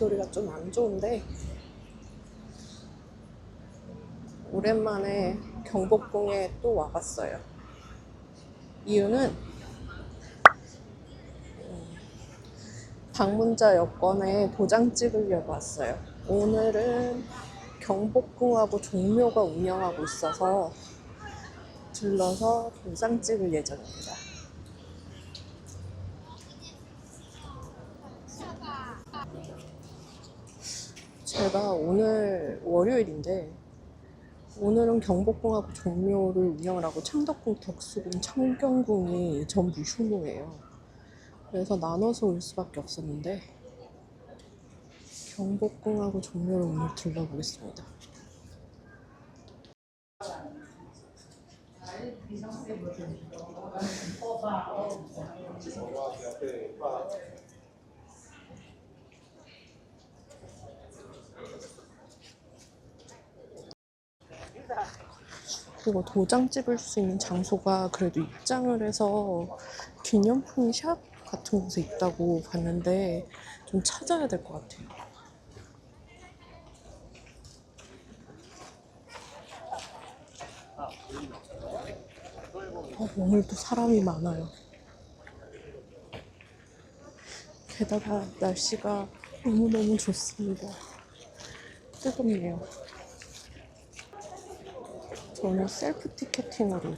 목소리가 좀 안 좋은데 오랜만에 경복궁에 또 와봤어요. 이유는 방문자 여권에 도장 찍으려고 왔어요. 오늘은 경복궁하고 종묘가 운영하고 있어서 들러서 도장 찍을 예정입니다. 제가 오늘 월요일인데 오늘은 경복궁하고 종묘를 운영을 하고 창덕궁, 덕수궁, 창경궁이 전부 휴무예요. 그래서 나눠서 올 수밖에 없었는데 경복궁하고 종묘를 오늘 들러보겠습니다. 그리고 도장 찍을 수 있는 장소가 그래도 입장을 해서 기념품 샵 같은 곳에 있다고 봤는데 좀 찾아야 될 것 같아요. 오늘도 사람이 많아요. 게다가 날씨가 너무너무 좋습니다. 뜨겁네요. 저는 셀프 티켓팅으로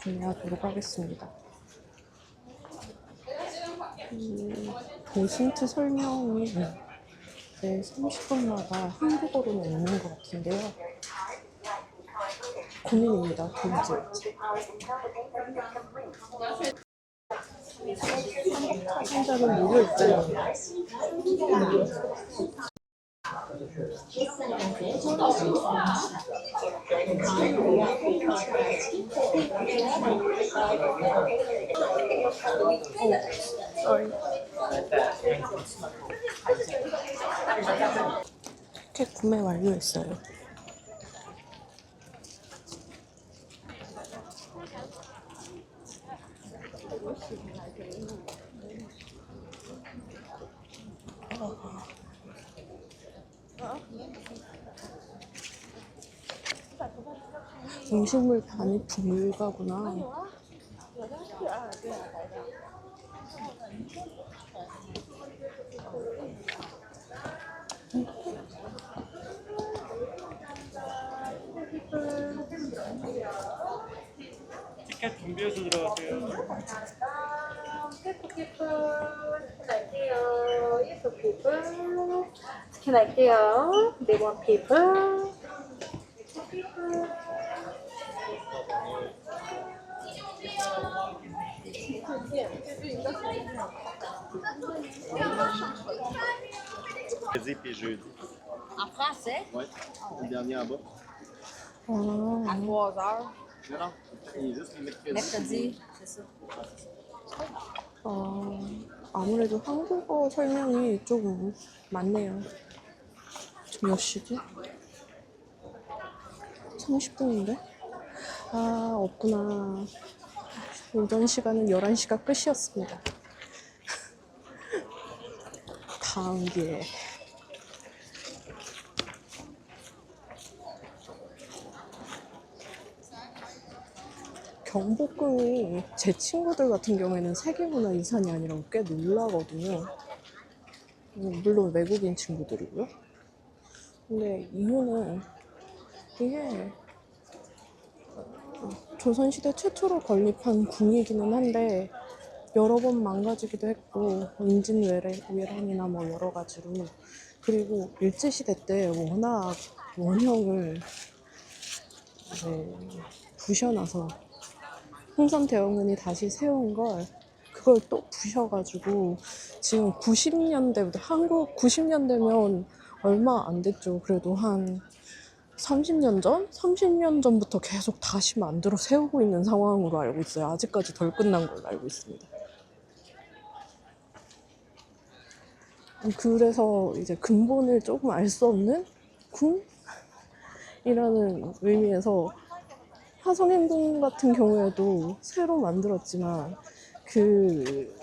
구매하도록 하겠습니다. 도슨트 설명이 30분마다 한국어로는 있는 것 같은데요. 고민입니다. 도무지. 한자는 무료 입장입니다. 티켓 구매 완료했어요. 음식물 반입 불가구나. 티켓 준비해서 들어가세요. 스캔할게요. 네 번 피부. Jeudi et jeudi. En français? Oui. Le dernier en bas. À 3 heures. Non, non. Il est juste le mercredi. Mercredi, c'est ça. 아무래도 한국어 설명이 좀 많네요. 몇 시지? 30분인데? 아, 없구나. 오전 시간은 11시가 끝이었습니다. 다음 기회에. 경복궁이 제 친구들 같은 경우에는 세계문화유산이 아니라고 꽤 놀라거든요. 물론 외국인 친구들이고요. 근데 이유는 이게 조선시대 최초로 건립한 궁이기는 한데 여러 번 망가지기도 했고 임진왜란이나 뭐 여러 가지로, 그리고 일제시대 때 워낙 원형을 부셔놔서 흥선대원군이 다시 세운 걸 그걸 또 부셔가지고 지금 90년대부터, 한국 90년대면 얼마 안 됐죠. 그래도 한 30년 전? 30년 전부터 계속 다시 만들어 세우고 있는 상황으로 알고 있어요. 아직까지 덜 끝난 걸로 알고 있습니다. 그래서 이제 근본을 조금 알 수 없는 궁이라는 의미에서 화성행궁 같은 경우에도 새로 만들었지만 그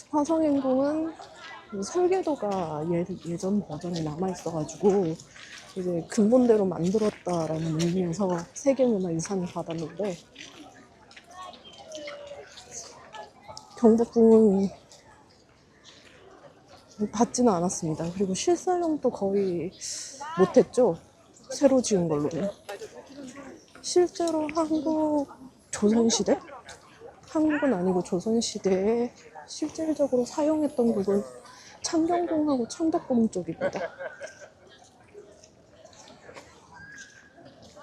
화성행궁은 설계도가 예전 버전에 남아있어가지고 이제 근본대로 만들었다라는 의미에서 세계문화유산을 받았는데 경복궁은 받지는 않았습니다. 그리고 실사용도 거의 못했죠. 새로 지은 걸로는. 실제로 조선시대? 한국은 아니고 조선시대에 실질적으로 사용했던 부분 창경궁하고 창덕궁 쪽입니다.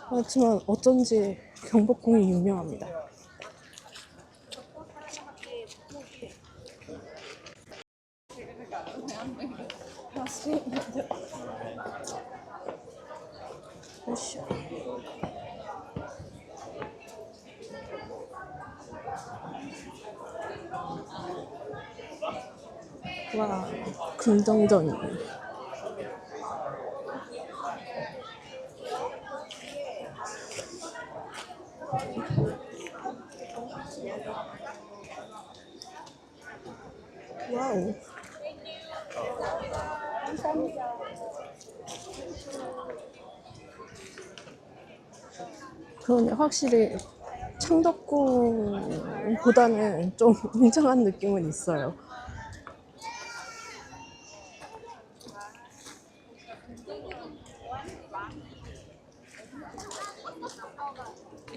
그렇지만 어쩐지 경복궁이 유명합니다. 으쌰. 와, 금정전. 와우. 그런데 확실히 창덕궁보다는 좀 웅장한 느낌은 있어요.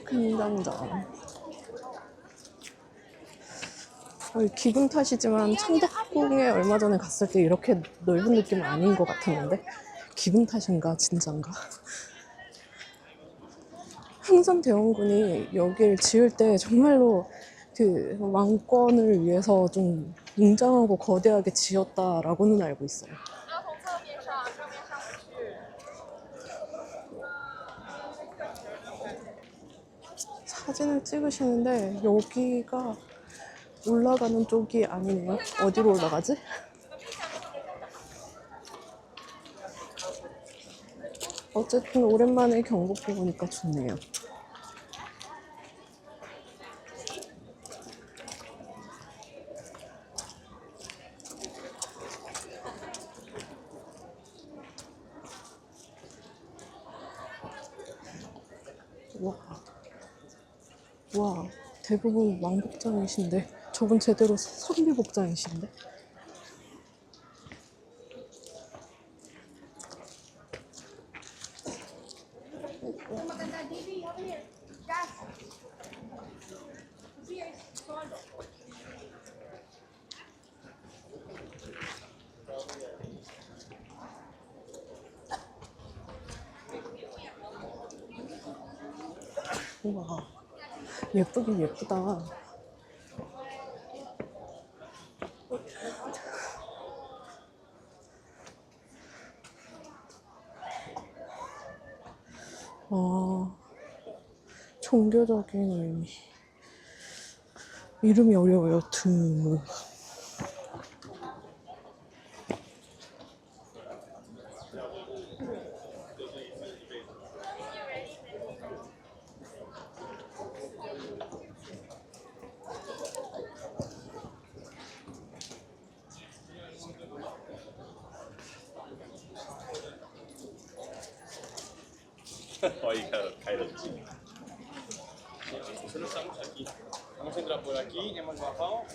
금정전. 기분 탓이지만 창덕궁에 얼마 전에 갔을 때 이렇게 넓은 느낌은 아닌 것 같았는데 기분 탓인가 진짠가? 흥선대원군이 여기를 지을 때 정말로 그 왕권을 위해서 좀 웅장하고 거대하게 지었다라고는 알고 있어요. 사진을 찍으시는데 여기가 올라가는 쪽이 아니네요. 어디로 올라가지? 어쨌든 오랜만에 경복궁 보니까 좋네요. 와, 대부분 왕복장이신데 저분 제대로 선비복장이신데? 우와, 예쁘긴 예쁘다. 종교적인 의미. 이름이 어려워요. 드무. Olha, cara, caíram aqui. Estamos aqui. Vamos entrar por aqui, hemos bajado.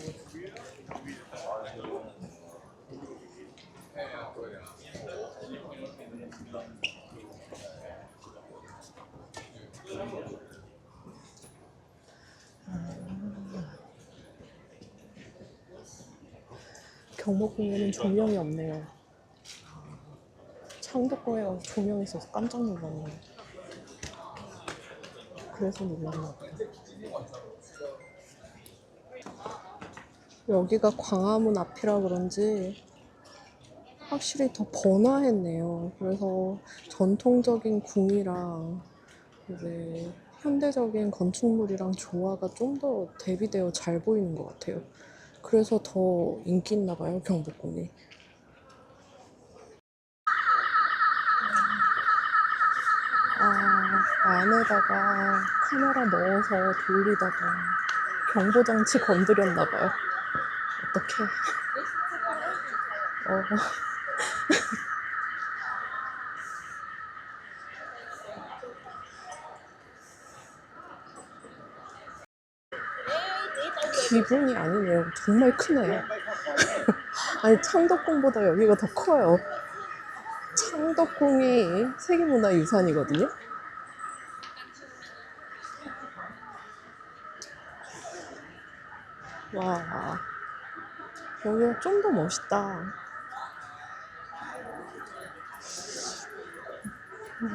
경복궁에는 조명이 없네요. 창덕궁에 조명이 있어서 깜짝 놀랐네요. 그래서 놀랐나 보다. 여기가 광화문 앞이라 그런지 확실히 더 번화했네요. 그래서 전통적인 궁이랑 이제 현대적인 건축물이랑 조화가 좀 더 대비되어 잘 보이는 것 같아요. 그래서 더 인기 있나 봐요, 경복궁이. 안에다가 카메라 넣어서 돌리다가 경보장치 건드렸나 봐요. 어떡해. 기분이 아니네요. 정말 크네요. 아니, 창덕궁보다 여기가 더 커요. 창덕궁이 세계문화유산이거든요. 와, 여기가 좀 더 멋있다.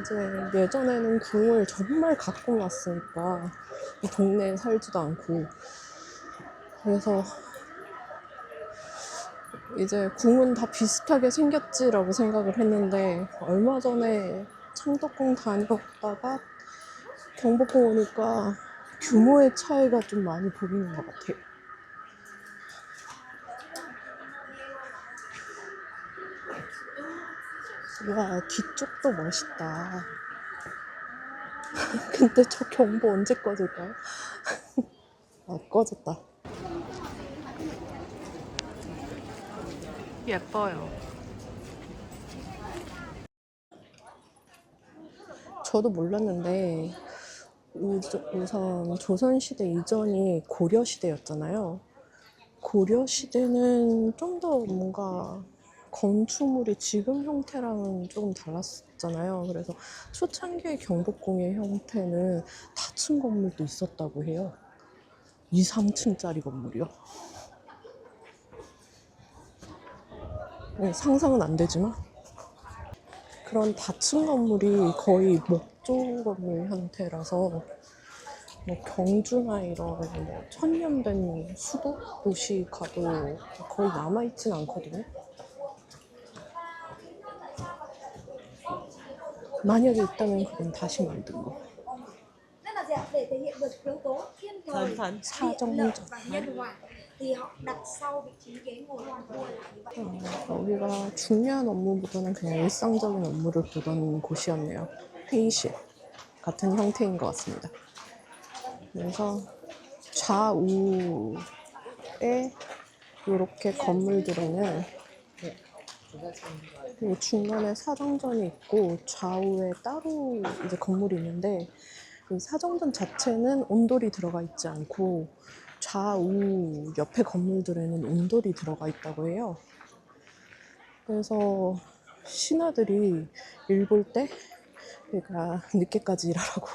이제 예전에는 궁을 정말 갖고 놨으니까 이 동네에 살지도 않고, 그래서 이제 궁은 다 비슷하게 생겼지라고 생각을 했는데, 얼마 전에 창덕궁 다녀왔다가 경복궁 오니까 규모의 차이가 좀 많이 보이는 것 같아요. 와, 뒤쪽도 멋있다. 근데 저 경보 언제 꺼질까요? 아, 꺼졌다. 예뻐요. 저도 몰랐는데 우선 조선시대 이전이 고려시대였잖아요. 고려시대는 좀 더 뭔가 건축물이 지금 형태랑은 조금 달랐잖아요. 그래서 초창기의 경복궁의 형태는 다층 건물도 있었다고 해요. 2, 3층짜리 건물이요. 상상은 안 되지만 그런 다층 건물이 거의 목조 건물 형태라서 뭐 경주나 이런 뭐 천년된 수도 도시 가도 거의 남아있진 않거든요. 만약에 있다면 그건 다시 만든 거. Tức là gì ạ? Để thể hiện được yếu tố thiên thời, địa lợi và nhân hòa thì họ đặt sau vị trí ghế ngồi hoàng vua là như vậy. 여기가 중요한 업무보다는 그냥 일상적인 업무를 보던 곳이었네요. 회의실 같은 형태인 것 같습니다. 그래서 좌우에 이렇게 건물들에는 그리고 중간에 사정전이 있고 좌우에 따로 이제 건물이 있는데, 이 사정전 자체는 온돌이 들어가 있지 않고 좌우 옆에 건물들에는 온돌이 들어가 있다고 해요. 그래서 신하들이 일 볼 때 그러니까 늦게까지 일하라고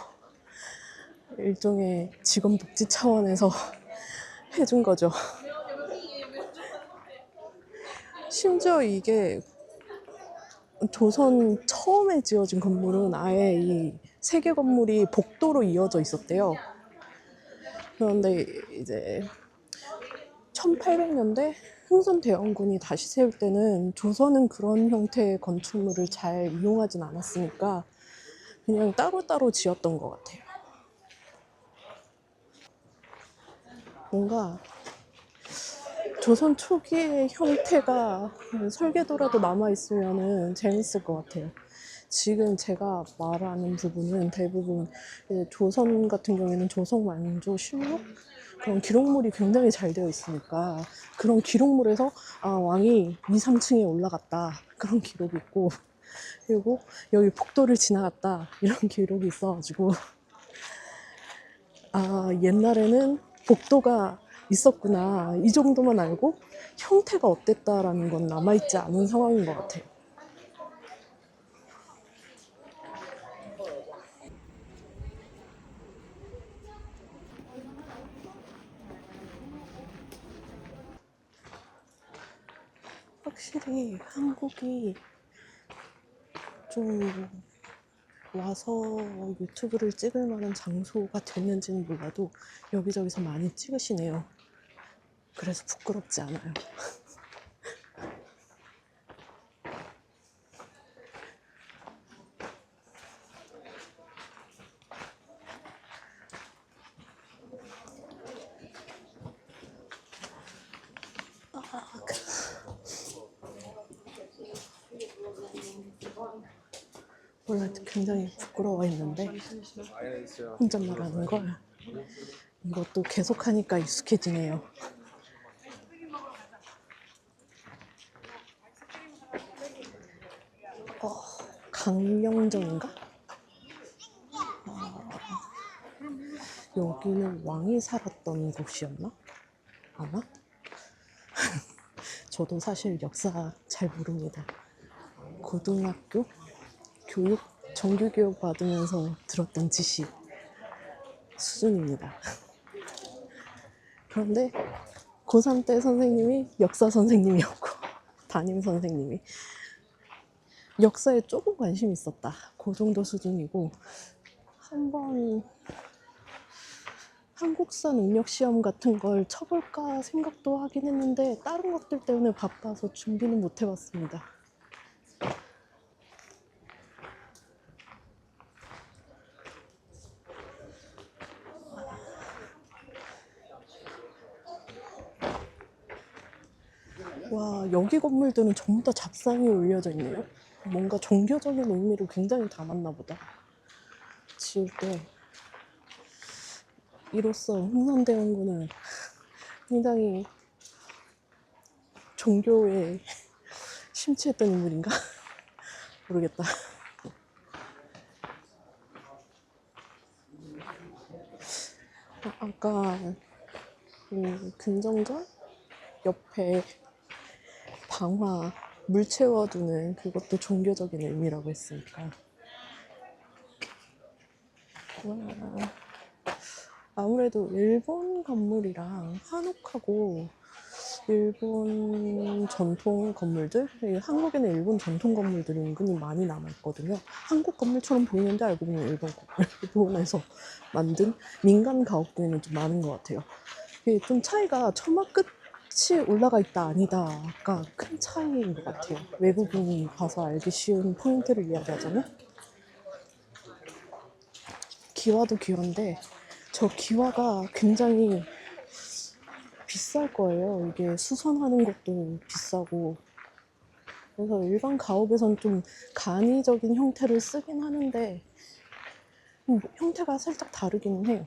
일종의 직원 복지 차원에서 해준 거죠. 심지어 이게 조선 처음에 지어진 건물은 아예 이 세 개 건물이 복도로 이어져 있었대요. 그런데 이제 1800년대 흥선대원군이 다시 세울 때는 조선은 그런 형태의 건축물을 잘 이용하진 않았으니까 그냥 따로따로 지었던 것 같아요. 뭔가 조선 초기의 형태가 설계도라도 남아있으면 재밌을 것 같아요. 지금 제가 말하는 부분은 대부분 조선 같은 경우에는 조선왕조실록 그런 기록물이 굉장히 잘 되어 있으니까 그런 기록물에서 왕이 2, 3층에 올라갔다 그런 기록이 있고, 그리고 여기 복도를 지나갔다 이런 기록이 있어가지고 옛날에는 복도가 있었구나 이 정도만 알고 형태가 어땠다라는 건 남아있지 않은 상황인 것 같아요. 확실히 한국이 좀 와서 유튜브를 찍을 만한 장소가 됐는지는 몰라도 여기저기서 많이 찍으시네요. 그래서 부끄럽지 않아요. 원래 굉장히 부끄러워했는데 혼잣말하는 걸 이것도 계속하니까 익숙해지네요. 강령전인가? 여기는 왕이 살았던 곳이었나? 아마? 저도 사실 역사 잘 모릅니다. 고등학교 교육, 정규교육 받으면서 들었던 지식 수준입니다. 그런데 고3 때 선생님이 역사 선생님이었고 담임 선생님이 역사에 조금 관심이 있었다. 그 정도 수준이고 한번 한국사 능력 시험 같은 걸 쳐볼까 생각도 하긴 했는데 다른 것들 때문에 바빠서 준비는 못 해봤습니다. 와, 여기 건물들은 전부 다 잡상이 올려져 있네요. 뭔가 종교적인 의미를 굉장히 담았나 보다. 지을 때. 이로써 흥선대원군은 굉장히 종교에 심취했던 인물인가? 모르겠다. 아까 근정전 옆에 방화 물 채워두는 그것도 종교적인 의미라고 했으니까. 와. 아무래도 일본 건물이랑 한옥하고 일본 전통 건물들, 한국에는 일본 전통 건물들이 은근히 많이 남아있거든요. 한국 건물처럼 보이는데 알고 보면 일본 건물, 일본에서 만든 민간 가옥들은 좀 많은 것 같아요. 이게 좀 차이가 처마 끝이 올라가 있다 아니다가 큰 차이인 것 같아요. 외국인이 봐서 알기 쉬운 포인트를 이야기하자면 기와도 기와인데 저 기와가 굉장히 비쌀 거예요. 이게 수선하는 것도 비싸고. 그래서 일반 가옥에선 좀 간이적인 형태를 쓰긴 하는데 형태가 살짝 다르기는 해요.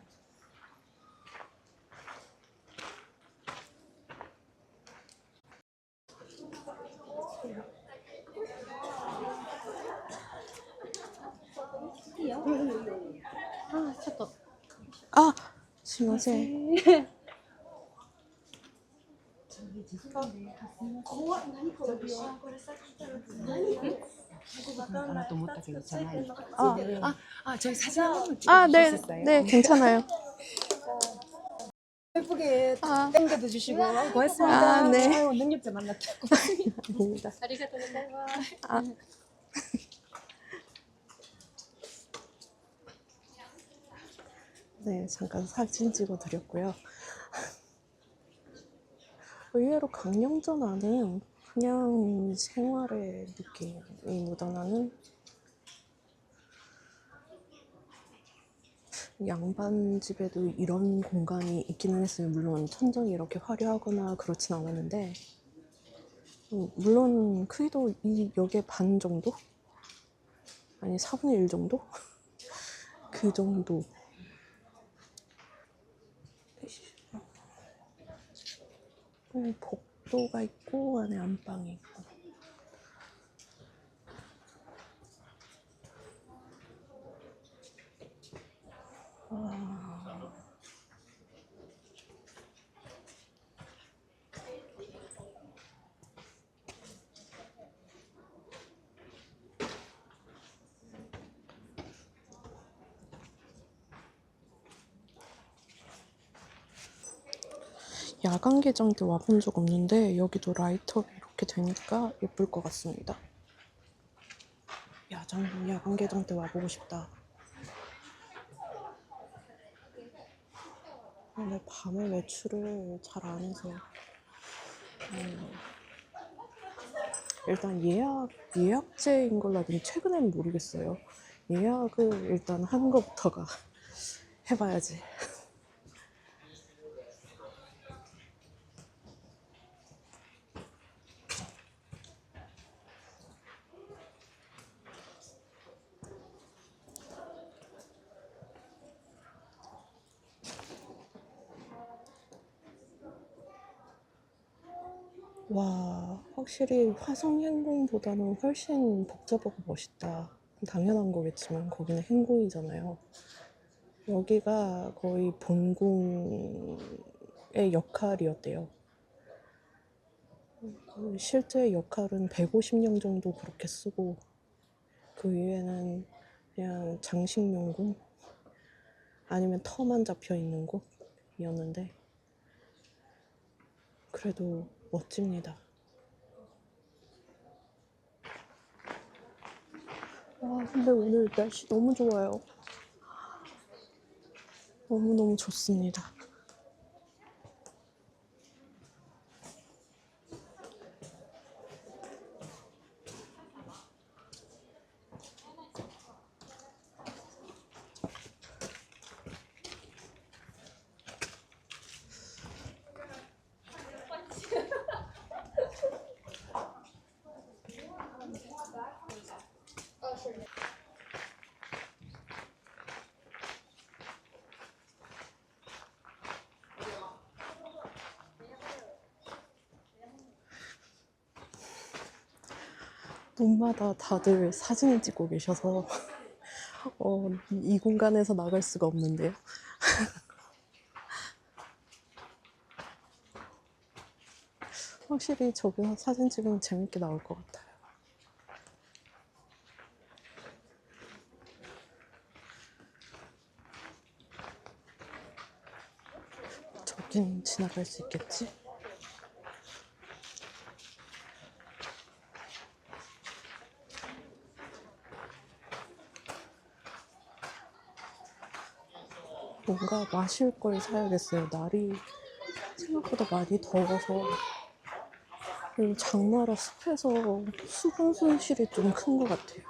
아, すいません。저희 사진 한 번만 아, 네, 찍어주셨어요? 네, 괜찮아요. 예쁘게 아. 땡겨도 주시고 고맙습니다. 아, 네. 아유, 능력자 만났다. 아닙니다. 아. 네, 잠깐 사진 찍어드렸고요. 의외로 강령전 안은 그냥 생활의 느낌이 묻어나는 양반 집에도 이런 공간이 있기는 했어요. 물론 천정이 이렇게 화려하거나 그렇진 않았는데 물론 크기도 이 역의 반 정도? 아니 4분의 1 정도? 그 정도. 복도가 있고 안에 안방이 있고. 야간 개장 때 와본 적 없는데 여기도 라이트업이 이렇게 되니까 예쁠 것 같습니다. 야간 개장 때 와보고 싶다. 근데 밤에 외출을 잘 안 해서 일단 예약제인 걸로 알고 최근에는 모르겠어요. 예약을 일단 하는 것부터가 해봐야지. 와, 확실히 화성 행궁보다는 훨씬 복잡하고 멋있다. 당연한 거겠지만 거기는 행궁이잖아요. 여기가 거의 본궁의 역할이었대요. 실제 역할은 150년 정도 그렇게 쓰고 그 위에는 그냥 장식용궁 아니면 터만 잡혀 있는 곳이었는데 그래도 멋집니다. 와, 근데 오늘 날씨 너무 좋아요. 너무너무 좋습니다. 문마다 다들 사진을 찍고 계셔서 이 공간에서 나갈 수가 없는데요. 확실히 저기서 사진 찍으면 재밌게 나올 것 같아요. 저긴 지나갈 수 있겠지? 뭔가 마실 걸 사야겠어요. 날이 생각보다 많이 더워서. 그리고 장마라 습해서 수분 손실이 좀 큰 것 같아요.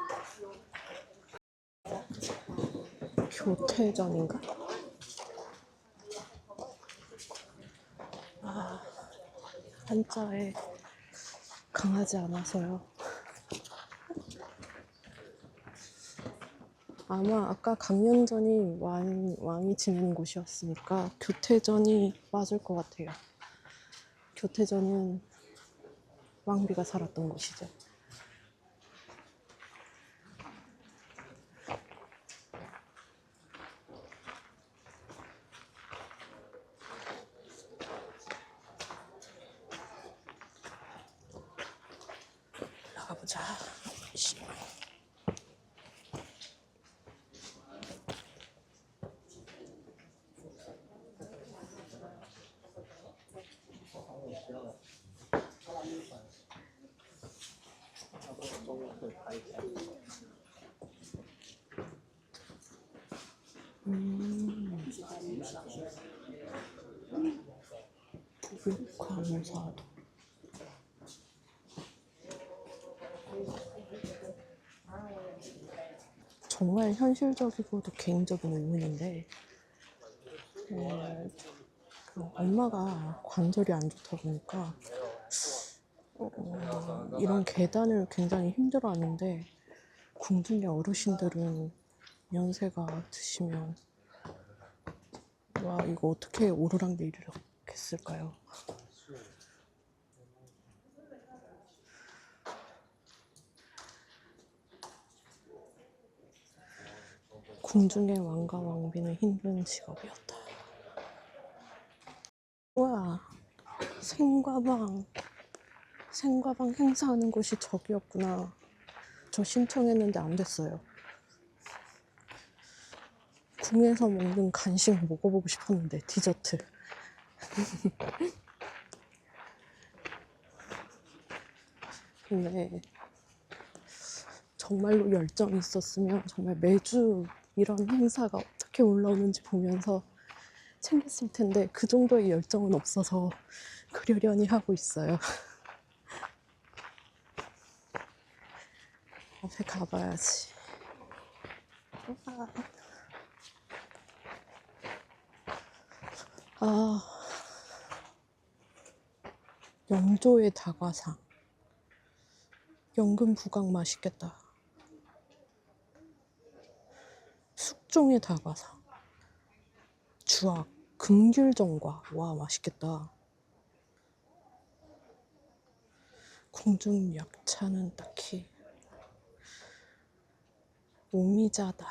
교태전인가? 아, 한자에 강하지 않아서요. 아마 아까 강연전이 왕이 지내는 곳이었으니까 교태전이 맞을 것 같아요. 교태전은 왕비가 살았던 곳이죠. 올라가보자. 부육광사도 정말 현실적이고도 개인적인 의문인데 엄마가 관절이 안 좋다 보니까 이런 계단을 굉장히 힘들어하는데 궁중의 어르신들은 연세가 드시면 와 이거 어떻게 오르락내리락 했을까요? 궁중의 왕과 왕비는 힘든 직업이었다. 우와, 생과방 행사하는 곳이 저기였구나. 저 신청했는데 안 됐어요. 궁에서 먹는 간식 먹어보고 싶었는데 디저트. 근데 정말로 열정이 있었으면 정말 매주 이런 행사가 어떻게 올라오는지 보면서 챙겼을 텐데 그 정도의 열정은 없어서 그러려니 하고 있어요. 앞에 가봐야지. 영조의 다과상. 연금 부각 맛있겠다. 숙종의 다과상. 주악, 금귤전과. 와, 맛있겠다. 궁중 약차는 딱히 오미자다.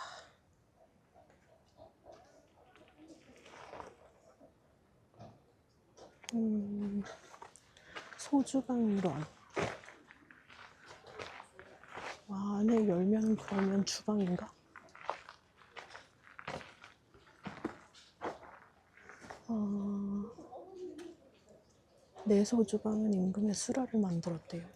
소주방론. 와, 안에 열면 그러면 주방인가? 내 소주방은 임금의 수라를 만들었대요.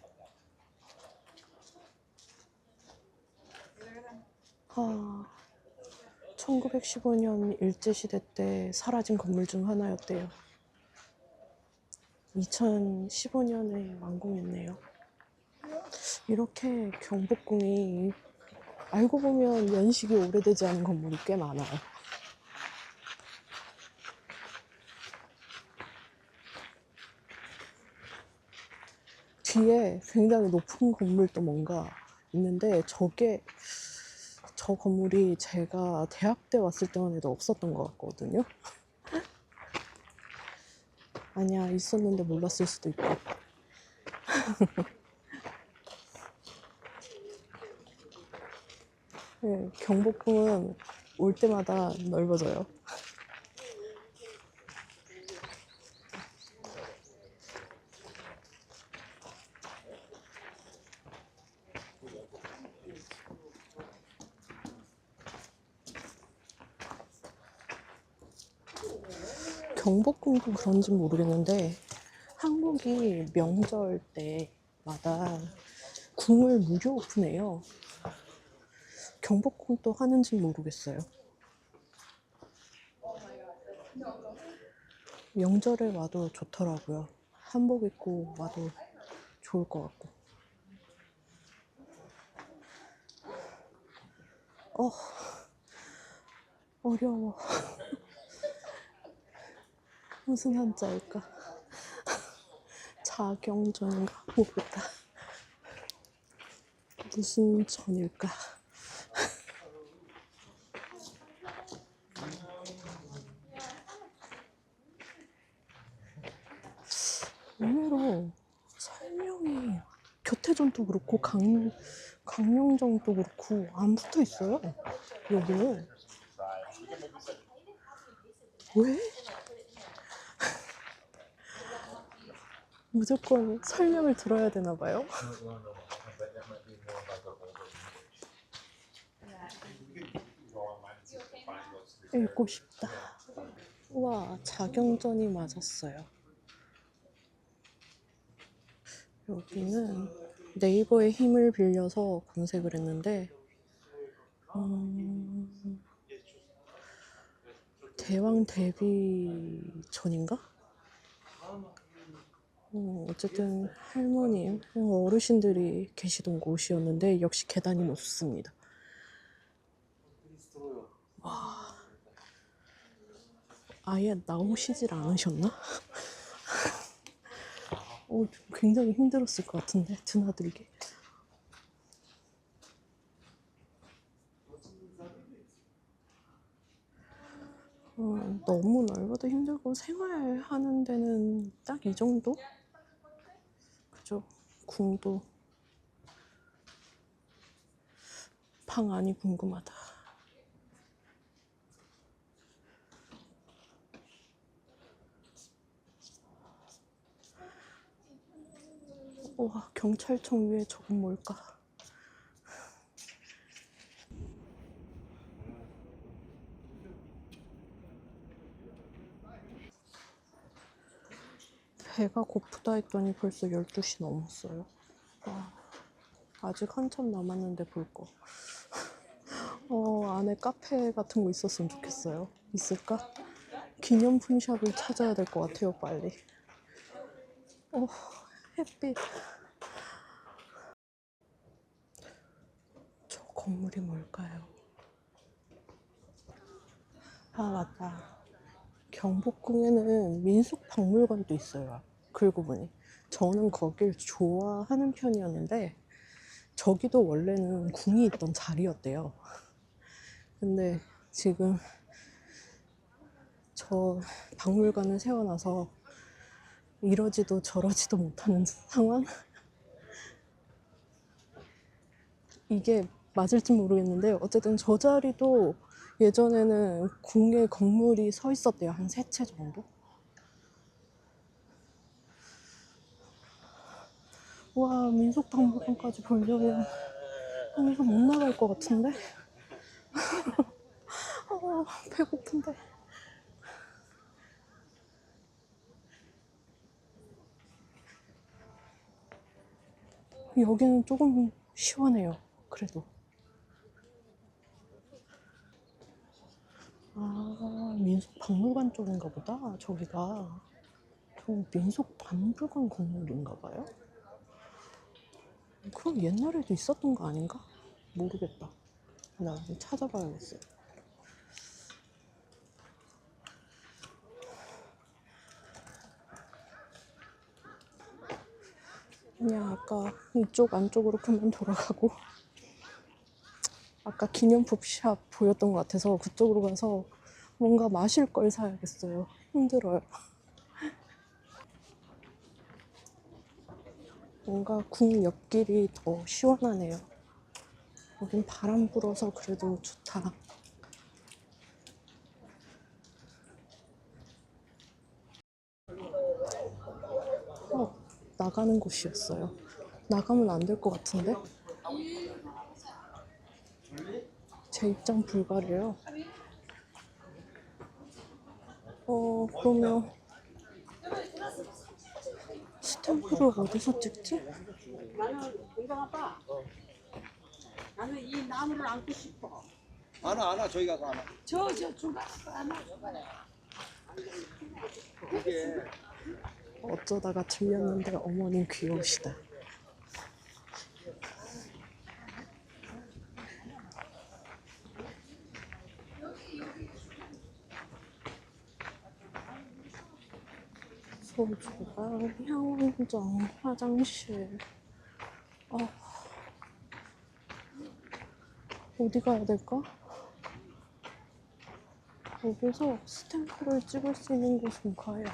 1915년 일제시대 때 사라진 건물 중 하나였대요. 2015년에 완공했네요. 이렇게 경복궁이 알고 보면 연식이 오래되지 않은 건물이 꽤 많아요. 뒤에 굉장히 높은 건물도 뭔가 있는데 저 건물이 제가 대학 때 왔을 때만 해도 없었던 것 같거든요. 아니야, 있었는데 몰랐을 수도 있고. 네, 경복궁은 올 때마다 넓어져요. 경복궁도 그런지 모르겠는데 한국이 명절 때마다 궁을 무료 오픈해요. 경복궁도 하는지 모르겠어요. 명절에 와도 좋더라고요. 한복 입고 와도 좋을 것 같고. 어려워. 무슨 한자일까? 자경전인가? 모르겠다. 무슨 전일까? 의외로 설명이 교태전도 그렇고 강령정도 그렇고 안 붙어 있어요. 여기는 왜? 무조건 설명을 들어야 되나 봐요. 읽고 싶다. 우와, 자경전이 맞았어요. 여기는 네이버의 힘을 빌려서 검색을 했는데 대왕 데뷔 전인가? 어쨌든 할머님, 어르신들이 계시던 곳이었는데 역시 계단이 높습니다. 와, 아예 나오시질 않으셨나? 굉장히 힘들었을 것 같은데 드나들기. 너무 넓어도 힘들고 생활하는 데는 딱 이 정도? 그죠? 궁도 방 안이 궁금하다. 와, 경찰청 위에 저건 뭘까? 배가 고프다 했더니 벌써 12시 넘었어요. 와, 아직 한참 남았는데 볼 거. 안에 카페 같은 거 있었으면 좋겠어요. 있을까? 기념품 샵을 찾아야 될 것 같아요, 빨리. 햇빛. 저 건물이 뭘까요? 아, 맞다. 경복궁에는 민속박물관도 있어요. 그러고 보니. 저는 거길 좋아하는 편이었는데 저기도 원래는 궁이 있던 자리였대요. 근데 지금 저 박물관을 세워놔서 이러지도 저러지도 못하는 상황? 이게 맞을지 모르겠는데 어쨌든 저 자리도 예전에는 공예 건물이 서 있었대요. 한 3채 정도? 와, 민속박물관까지 보려면 여기서 못 나갈 것 같은데? 배고픈데. 여기는 조금 시원해요. 그래도. 아, 민속박물관 쪽인가 보다. 저기가. 저 민속박물관 건물인가 봐요. 그럼 옛날에도 있었던 거 아닌가? 모르겠다. 나 찾아봐야겠어요. 그냥 아까 이쪽 안쪽으로 그만 돌아가고 아까 기념품 샵 보였던 것 같아서 그쪽으로 가서 뭔가 마실 걸 사야겠어요. 힘들어요. 뭔가 궁 옆길이 더 시원하네요. 여긴 바람 불어서 그래도 좋다. 나가는 곳이었어요. 나가면 안 될 것 같은데? 제 입장 불가래요. 그러면 스탬프를 어디서 찍지? 나는 이거 봐봐. 나는 이 나무를 안고 싶어. 안아 저희 가서 안아. 저 중간 안아. 이게 어쩌다가 들렸는데 어머님 귀여우시다. 소주방, 향원정, 화장실. 어디 가야 될까? 여기서 스탬프를 찍을 수 있는 곳은 가야.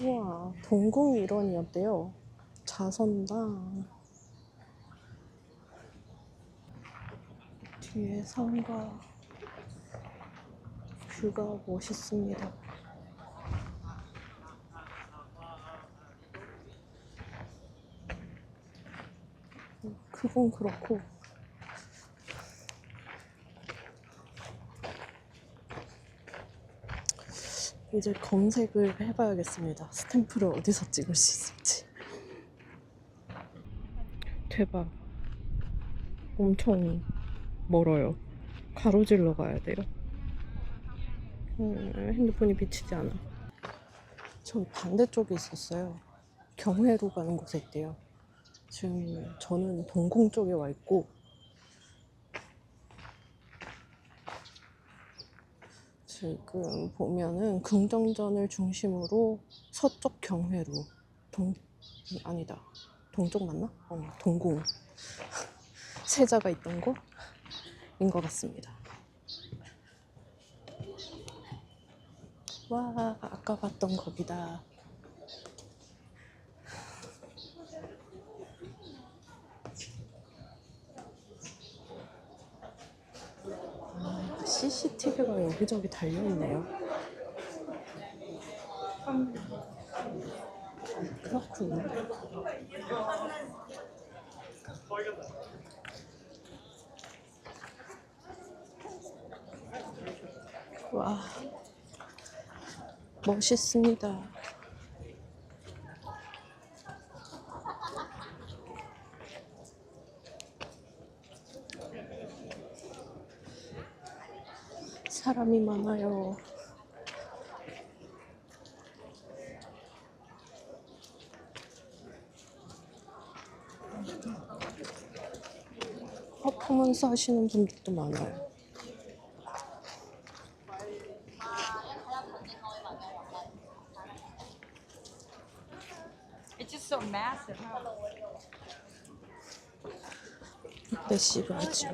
우와, 동궁 일원이었대요. 자선당. 뒤에 산과 뷰가 멋있습니다. 그건 그렇고 이제 검색을 해봐야겠습니다. 스탬프를 어디서 찍을 수 있을지. 대박. 엄청 멀어요. 가로질러 가야 돼요. 핸드폰이 비치지 않아. 저기 반대쪽에 있었어요. 경회로 가는 곳에 있대요. 지금 저는 동궁 쪽에 와 있고 지금 보면은 긍정전을 중심으로 서쪽 경회로 아니다. 동쪽 맞나? 동궁 세자가 있던 곳인 것 같습니다. 와, 아까 봤던 거기다. CCTV가 여기저기 달려있네요. 그렇군요. 와, 멋있습니다. 사람이 많아요. 퍼포먼스 하시는 분들도 많아요. It's just so massive, huh? 내시로 하지.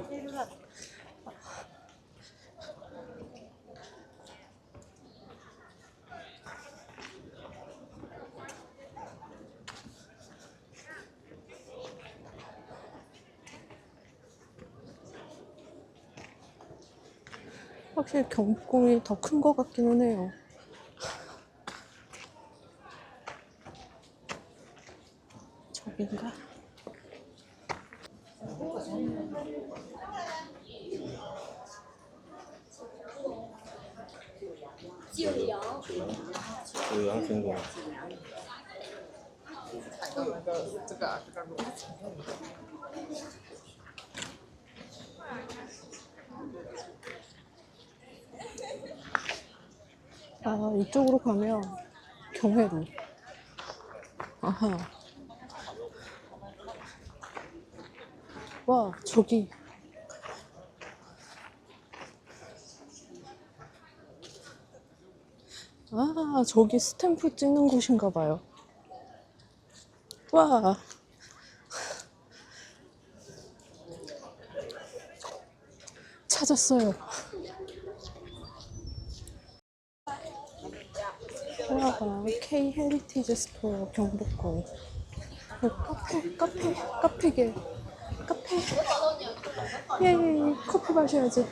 확실히 경복궁이 더 큰 것 같기는 해요. 저긴가? 그 항생공. 아, 이쪽으로 가면 경회로. 아하. 와, 저기. 아, 저기 스탬프 찍는 곳인가 봐요. 와. 찾았어요. 와, K 헤리티지 스토어 경복궁. 카페게. 카페. 예, 커피 마셔야지.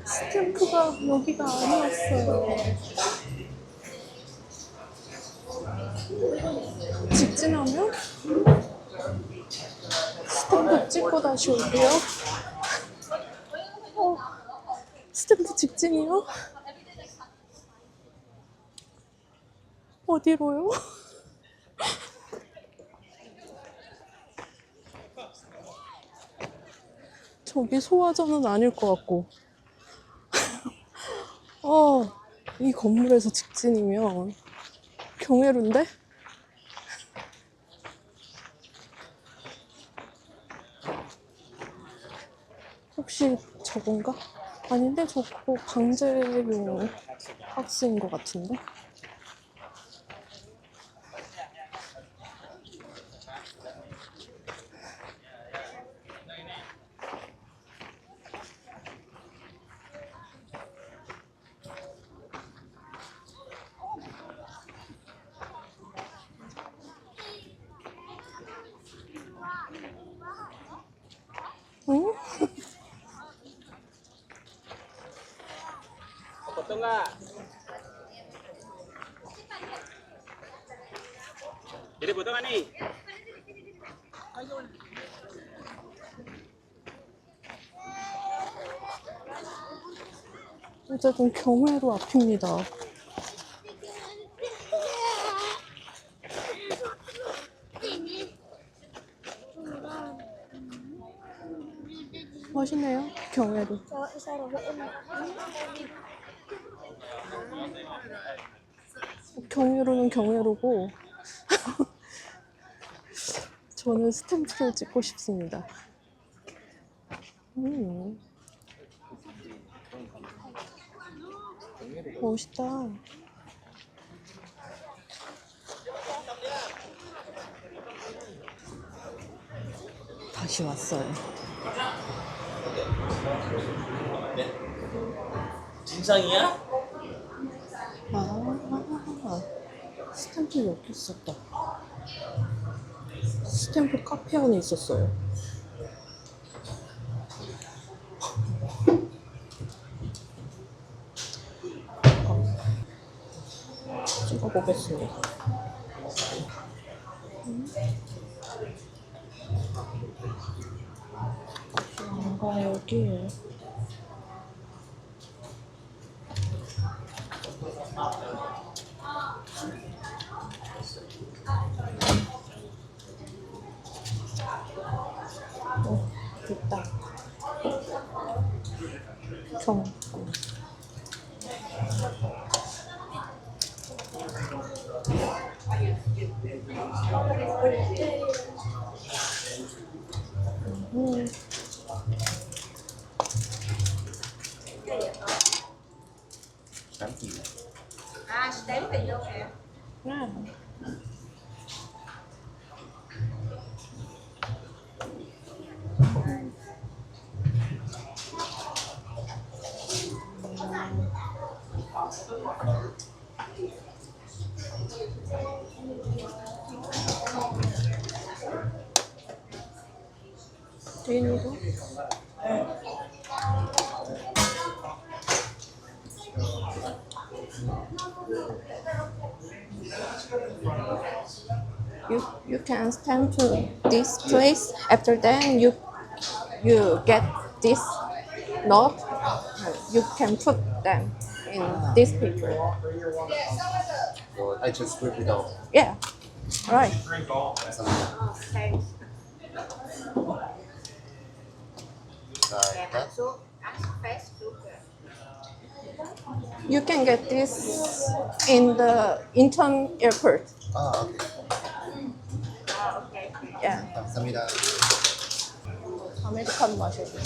스탬프가 여기가 아니었어요. 직진하면 스탬프 찍고 다시 올게요. 스탬프 직진이요? 어디로요? 저기 소화전은 아닐 것 같고. 이 건물에서 직진이면 경회로인데? 혹시 저건가? 아닌데 저거 강제용 박스인 것 같은데? 응? Potong nggak? Jadi potong nggak nih? 어쨌든 경회로 앞입니다. 멋있네요, 경회로. 경회로는 경회로고 저는 스탬프를 찍고 싶습니다. 멋있다. 다시 왔어요. 진상이야? 스탬프 여기 있었다. 스탬프 카페 안에 있었어요. 찍어보겠습니다. 뭔가 여기에 됐다. 경복궁. Cantik. Do you need one? You can stand to this place. After then you get this note. You can put them in this paper. I just rip it out. Yeah. Right. Like that. You can get this in the Incheon airport. 아, 오케이. Yeah. 감사합니다. 아메리카노 마셔도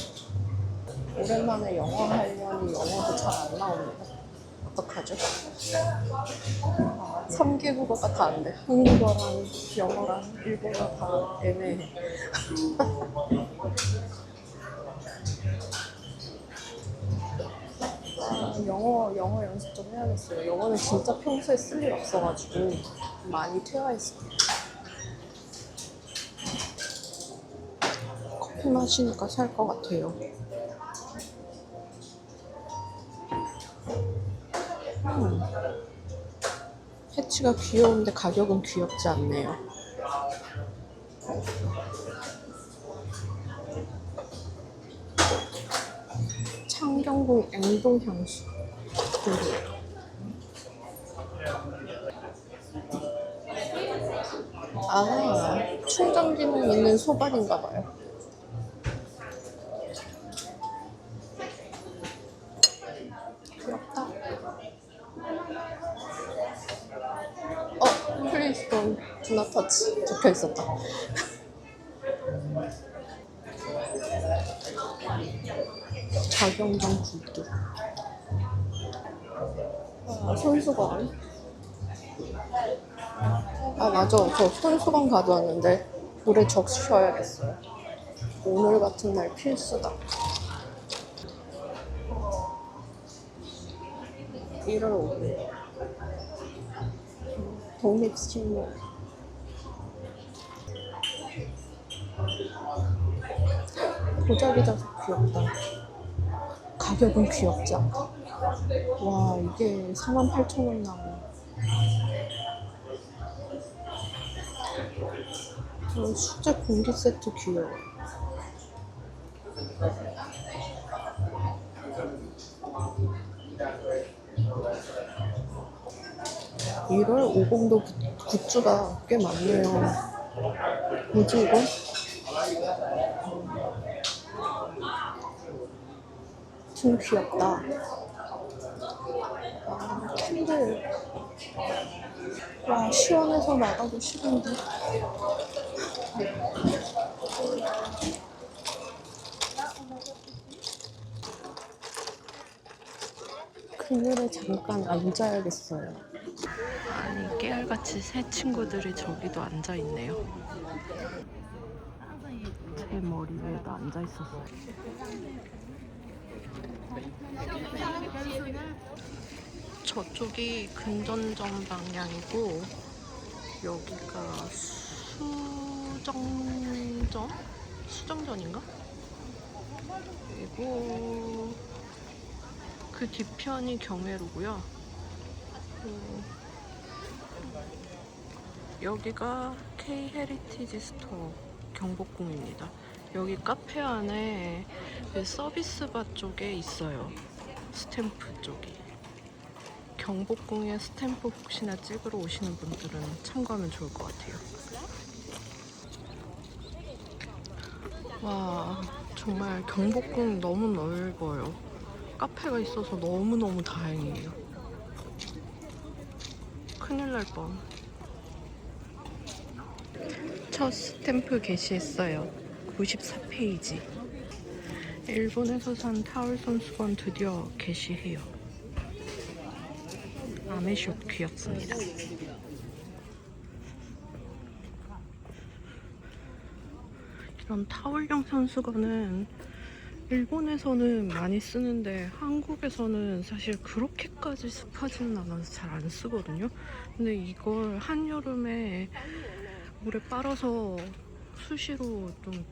오랜만에 영어 하려니 영어도 잘 안 나옵니다. 어떡하죠? 3개국어가 다 안 돼. 한국어랑 영어랑 일본어 다 애매해. 영어 연습 좀 해야겠어요. 영어는 진짜 평소에 쓸 일 없어가지고 많이 퇴화했어요. 커피 마시니까 살 것 같아요. 패치가 귀여운데 가격은 귀엽지 않네요. 창경궁 앵동 향수. 아, 충전 기능 있는 소발인가 봐요. 귀엽다. 플리즈 돈 do not touch 적혀 있었다. 자경장 굴뚝. 손수건. 아 맞아, 저 손수건 가져왔는데 물에 적셔야겠어요. 오늘 같은 날 필수다. 1월 5일 독립신문. 도자기 자석 귀엽다. 가격은 귀엽지 않아. 와, 이게 48,000원 나오네. 수제 공기 세트 귀여워. (1월 50도) 굿즈가 꽤 많네요. 뭐지 이거? 좀 귀엽다. 아, 캔들. 와, 시원해서 나가고 싶은데. 그늘에 잠깐 앉아야겠어요. 아니, 깨알같이 새 친구들이 저기도 앉아있네요. 제 머리 위에도 앉아있었어요. 저쪽이 근전점 방향이고 여기가 수정점? 수정전인가? 그리고 그 뒤편이 경회로고요. 여기가 K 헤리티지 스토어 경복궁입니다. 여기 카페 안에 서비스바 쪽에 있어요. 스탬프 쪽이. 경복궁에 스탬프 혹시나 찍으러 오시는 분들은 참고하면 좋을 것 같아요. 와, 정말 경복궁 너무 넓어요. 카페가 있어서 너무너무 다행이에요. 큰일 날 뻔. 첫 스탬프 게시했어요. 94페이지. 일본에서 산 타월 손수건 드디어 게시해요. 아, 라메숍 귀엽습니다. 이런 타올령 선수건은 일본에서는 많이 쓰는데 한국에서는 사실 그렇게까지 습하지는 않아서 잘 안 쓰거든요. 근데 이걸 한여름에 물에 빨아서 수시로 좀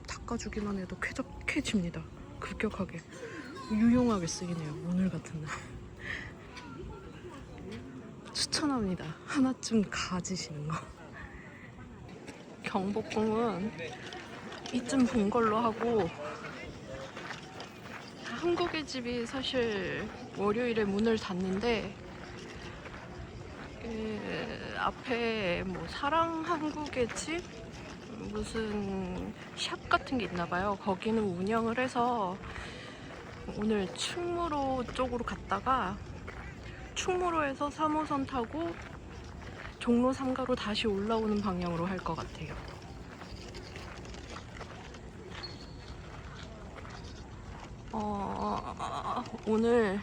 닦아주기만 해도 쾌적해집니다. 급격하게. 유용하게 쓰이네요. 오늘 같은 날. 추천합니다. 하나쯤 가지시는 거. 경복궁은 이쯤 본 걸로 하고, 한국의 집이 사실 월요일에 문을 닫는데 앞에 뭐 사랑 한국의 집 무슨 샵 같은 게 있나 봐요. 거기는 운영을 해서 오늘 충무로 쪽으로 갔다가 충무로에서 3호선 타고 종로 3가로 다시 올라오는 방향으로 할 것 같아요. 오늘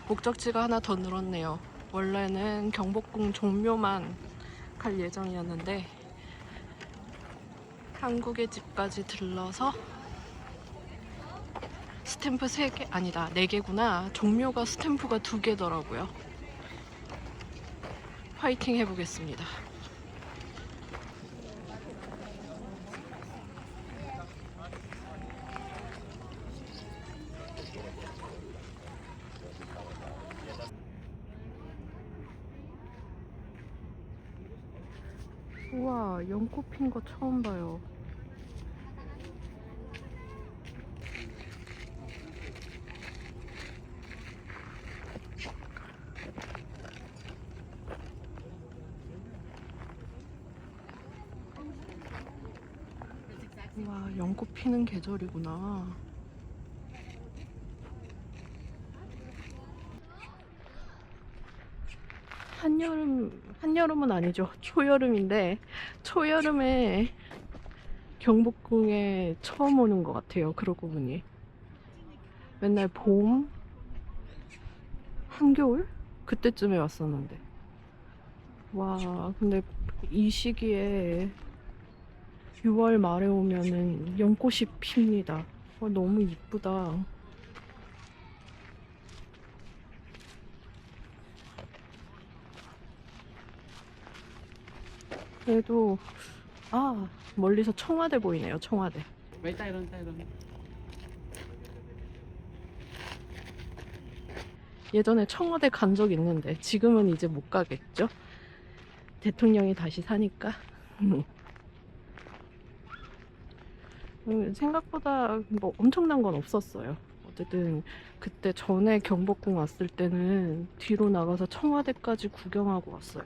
목적지가 하나 더 늘었네요. 원래는 경복궁 종묘만 갈 예정이었는데 한국의 집까지 들러서 스탬프 3개, 아니다 4개구나. 종묘가 스탬프가 2개더라고요. 화이팅 해보겠습니다. 우와, 연꽃 핀 거 처음 봐요. 와, 연꽃 피는 계절이구나. 한여름은 아니죠. 초여름인데, 초여름에 경복궁에 처음 오는 것 같아요. 그러고 보니. 맨날 봄, 한겨울? 그때쯤에 왔었는데. 와, 근데 이 시기에 6월 말에 오면은 연꽃이 핍니다. 너무 이쁘다. 그래도 멀리서 청와대 보이네요. 청와대. 이런. 예전에 청와대 간 적 있는데 지금은 이제 못 가겠죠? 대통령이 다시 사니까. 생각보다 뭐 엄청난 건 없었어요. 어쨌든 그때 전에 경복궁 왔을 때는 뒤로 나가서 청와대까지 구경하고 왔어요.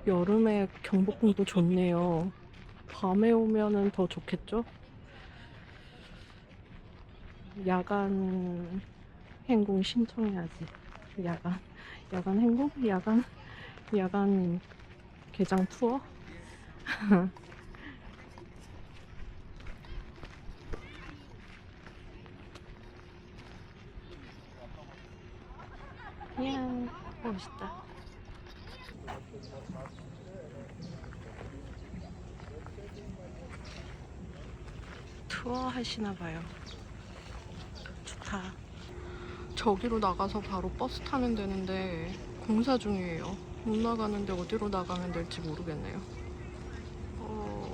여름에 경복궁도 좋네요. 밤에 오면은 더 좋겠죠? 야간 행궁 신청해야지. 야간 행궁? 야간 개장 투어? 이야, 멋있다. 투어 하시나 봐요. 좋다. 저기로 나가서 바로 버스 타면 되는데 공사 중이에요. 못 나가는데 어디로 나가면 될지 모르겠네요.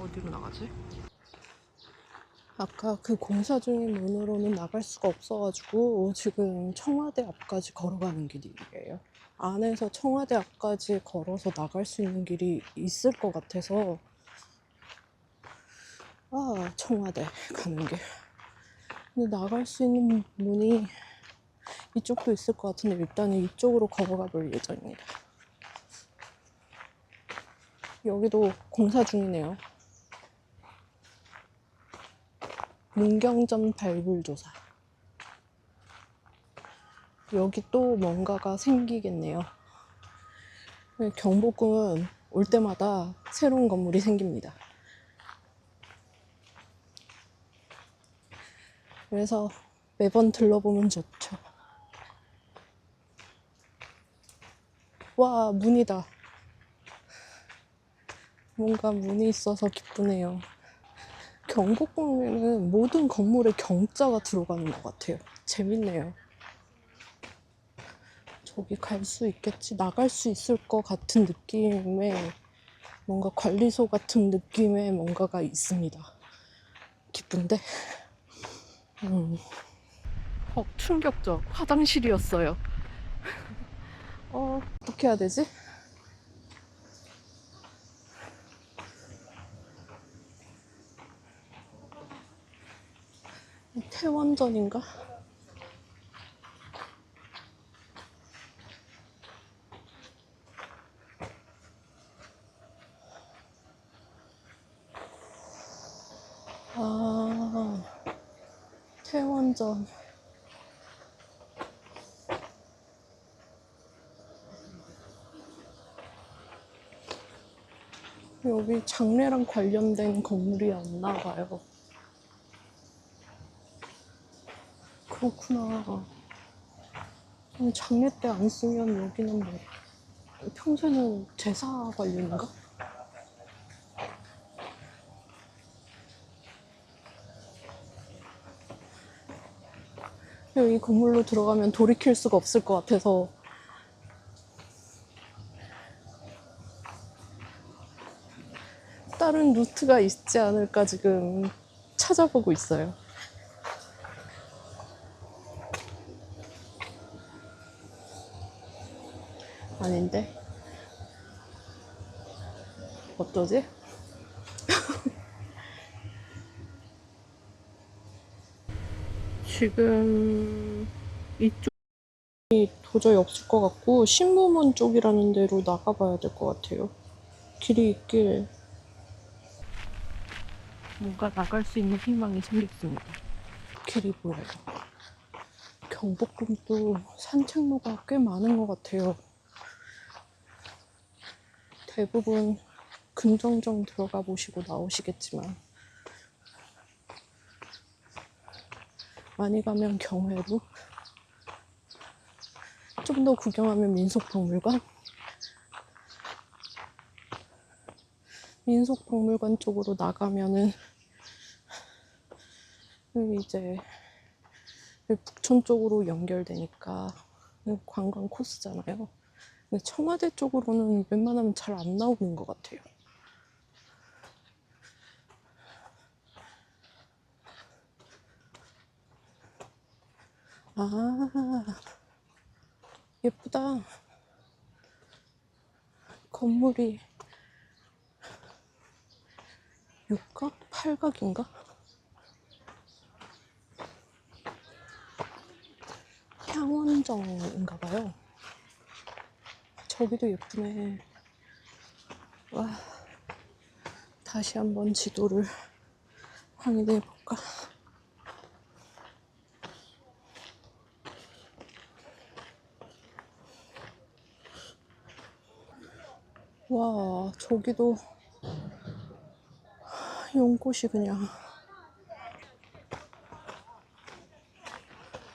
어디로 나가지? 아까 그 공사 중인 문으로는 나갈 수가 없어가지고 지금 청와대 앞까지 걸어가는 길이에요. 안에서 청와대 앞까지 걸어서 나갈 수 있는 길이 있을 것 같아서 청와대 가는 길. 근데 나갈 수 있는 문이 이쪽도 있을 것 같은데 일단은 이쪽으로 걸어가 볼 예정입니다. 여기도 공사 중이네요. 문경점 발굴조사. 여기 또 뭔가가 생기겠네요. 경복궁은 올 때마다 새로운 건물이 생깁니다. 그래서 매번 들러보면 좋죠. 와, 문이다. 뭔가 문이 있어서 기쁘네요. 경복궁에는 모든 건물에 경자가 들어가는 것 같아요. 재밌네요. 저기 갈 수 있겠지? 나갈 수 있을 것 같은 느낌의 뭔가 관리소 같은 느낌의 뭔가가 있습니다. 기쁜데? 충격적. 화장실이었어요. 어떻게 해야 되지? 태원전인가? 아, 태원전. 여기 장례랑 관련된 건물이었나 봐요. 그렇구나. 장례 때 안 쓰면 여기는 뭐 평소에는 제사 관련인가? 이 건물로 들어가면 돌이킬 수가 없을 것 같아서 다른 루트가 있지 않을까 지금 찾아보고 있어요. 아닌데? 어쩌지? 지금 이쪽이 도저히 없을 것 같고 신무문 쪽이라는 데로 나가봐야 될 것 같아요. 길이 있길 뭔가 나갈 수 있는 희망이 생겼습니다. 길이 보여요. 경복궁도 산책로가 꽤 많은 것 같아요. 대부분 금정정 들어가 보시고 나오시겠지만 많이 가면 경회로, 좀 더 구경하면 민속박물관, 민속박물관 쪽으로 나가면은 여기 이제 북촌 쪽으로 연결되니까 관광 코스잖아요. 근데 청와대 쪽으로는 웬만하면 잘 안 나오는 것 같아요. 아, 예쁘다. 건물이 6각? 8각인가? 향원정인가 봐요. 저기도 예쁘네. 와, 다시 한번 지도를 확인해 볼까? 와, 저기도 연꽃이 그냥.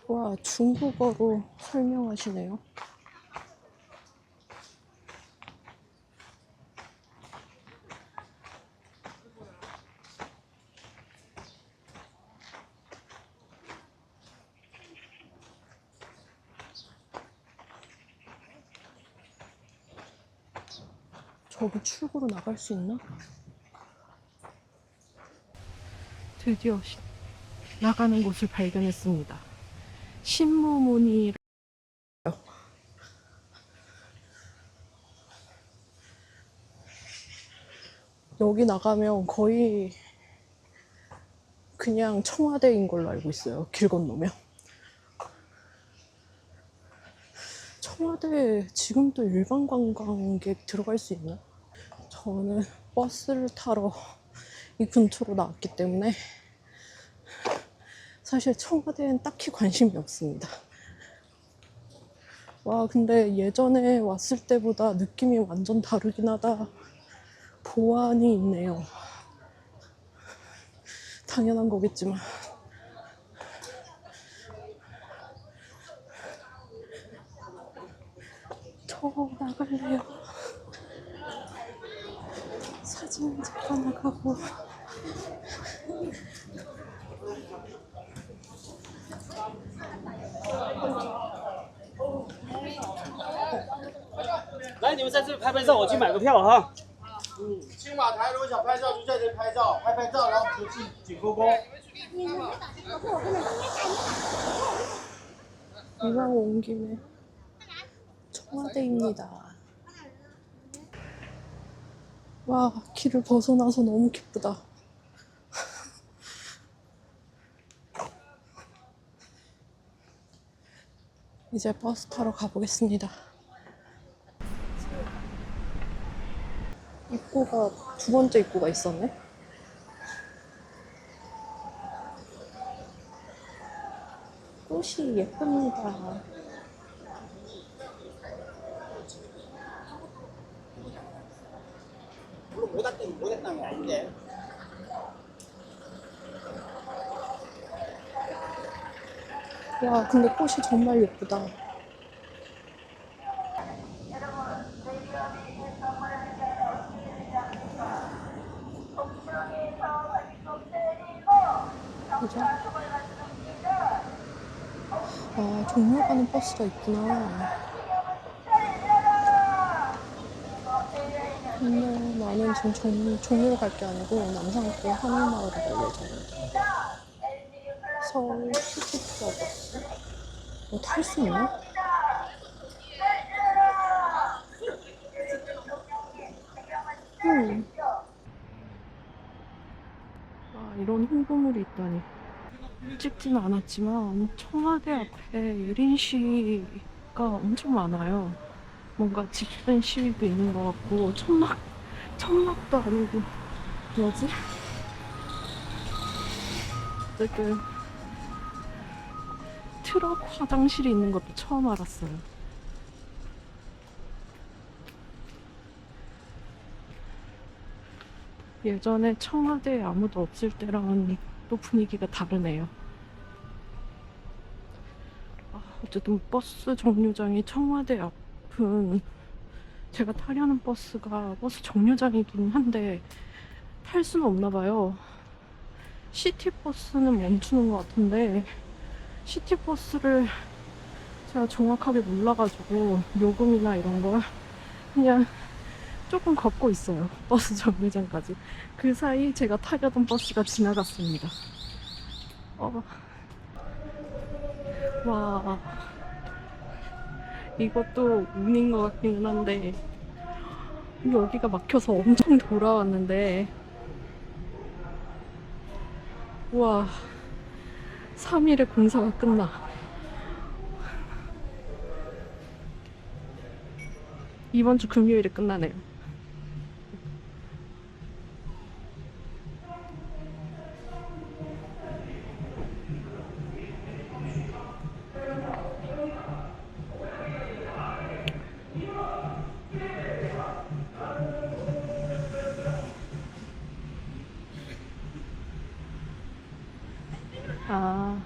와, 중국어로 설명하시네요. 저기 출구로 나갈 수 있나? 드디어 나가는 곳을 발견했습니다. 신무문이. 여기 나가면 거의 그냥 청와대인 걸로 알고 있어요. 길 건너면. 청와대 지금도 일반 관광객 들어갈 수 있나? 저는 버스를 타러 이 근처로 나왔기 때문에 사실 청와대엔 딱히 관심이 없습니다. 와, 근데 예전에 왔을 때보다 느낌이 완전 다르긴 하다. 보안이 있네요. 당연한 거겠지만. 저 나갈래요. 사진 잠깐 나가고.来，你们在这里拍拍照，我去买个票哈。青马台如果想拍照，就在这里拍照，拍照，然后出去景福宫。 이왕 온 김에 청와대입니다. 와, 길을 벗어나서 너무 기쁘다. 이제 버스 타러 가보겠습니다. 입구가 두 번째 입구가 있었네. 꽃이 예쁩니다. 와, 근데 꽃이 정말 예쁘다. 그죠? 아, 종로 가는 버스가 있구나. 근데 나는 지금 종로로 갈 게 아니고 남산구 하늘마을을 갈 예정이야. 서울 시티투어 버스. 탈 수 있나? 아, 이런 홍보물이 있다니. 찍지는 않았지만 청와대 앞에 1인 시위가 엄청 많아요. 뭔가 집단 시위도 있는 것 같고 천막도 아니고 뭐지? 어쨌든 트럭 화장실이 있는 것도 처음 알았어요. 예전에 청와대에 아무도 없을 때랑은 또 분위기가 다르네요. 어쨌든 버스 정류장이 청와대 앞은 제가 타려는 버스가 버스 정류장이긴 한데 탈 수는 없나 봐요. 시티버스는 멈추는 것 같은데 시티버스를 제가 정확하게 몰라가지고 요금이나 이런 걸 그냥 조금 걷고 있어요. 버스 정류장까지. 그 사이 제가 타려던 버스가 지나갔습니다. 와, 이것도 운인 것 같기는 한데 여기가 막혀서 엄청 돌아왔는데 와, 3일에 공사가 끝나. 이번 주 금요일에 끝나네요. 아,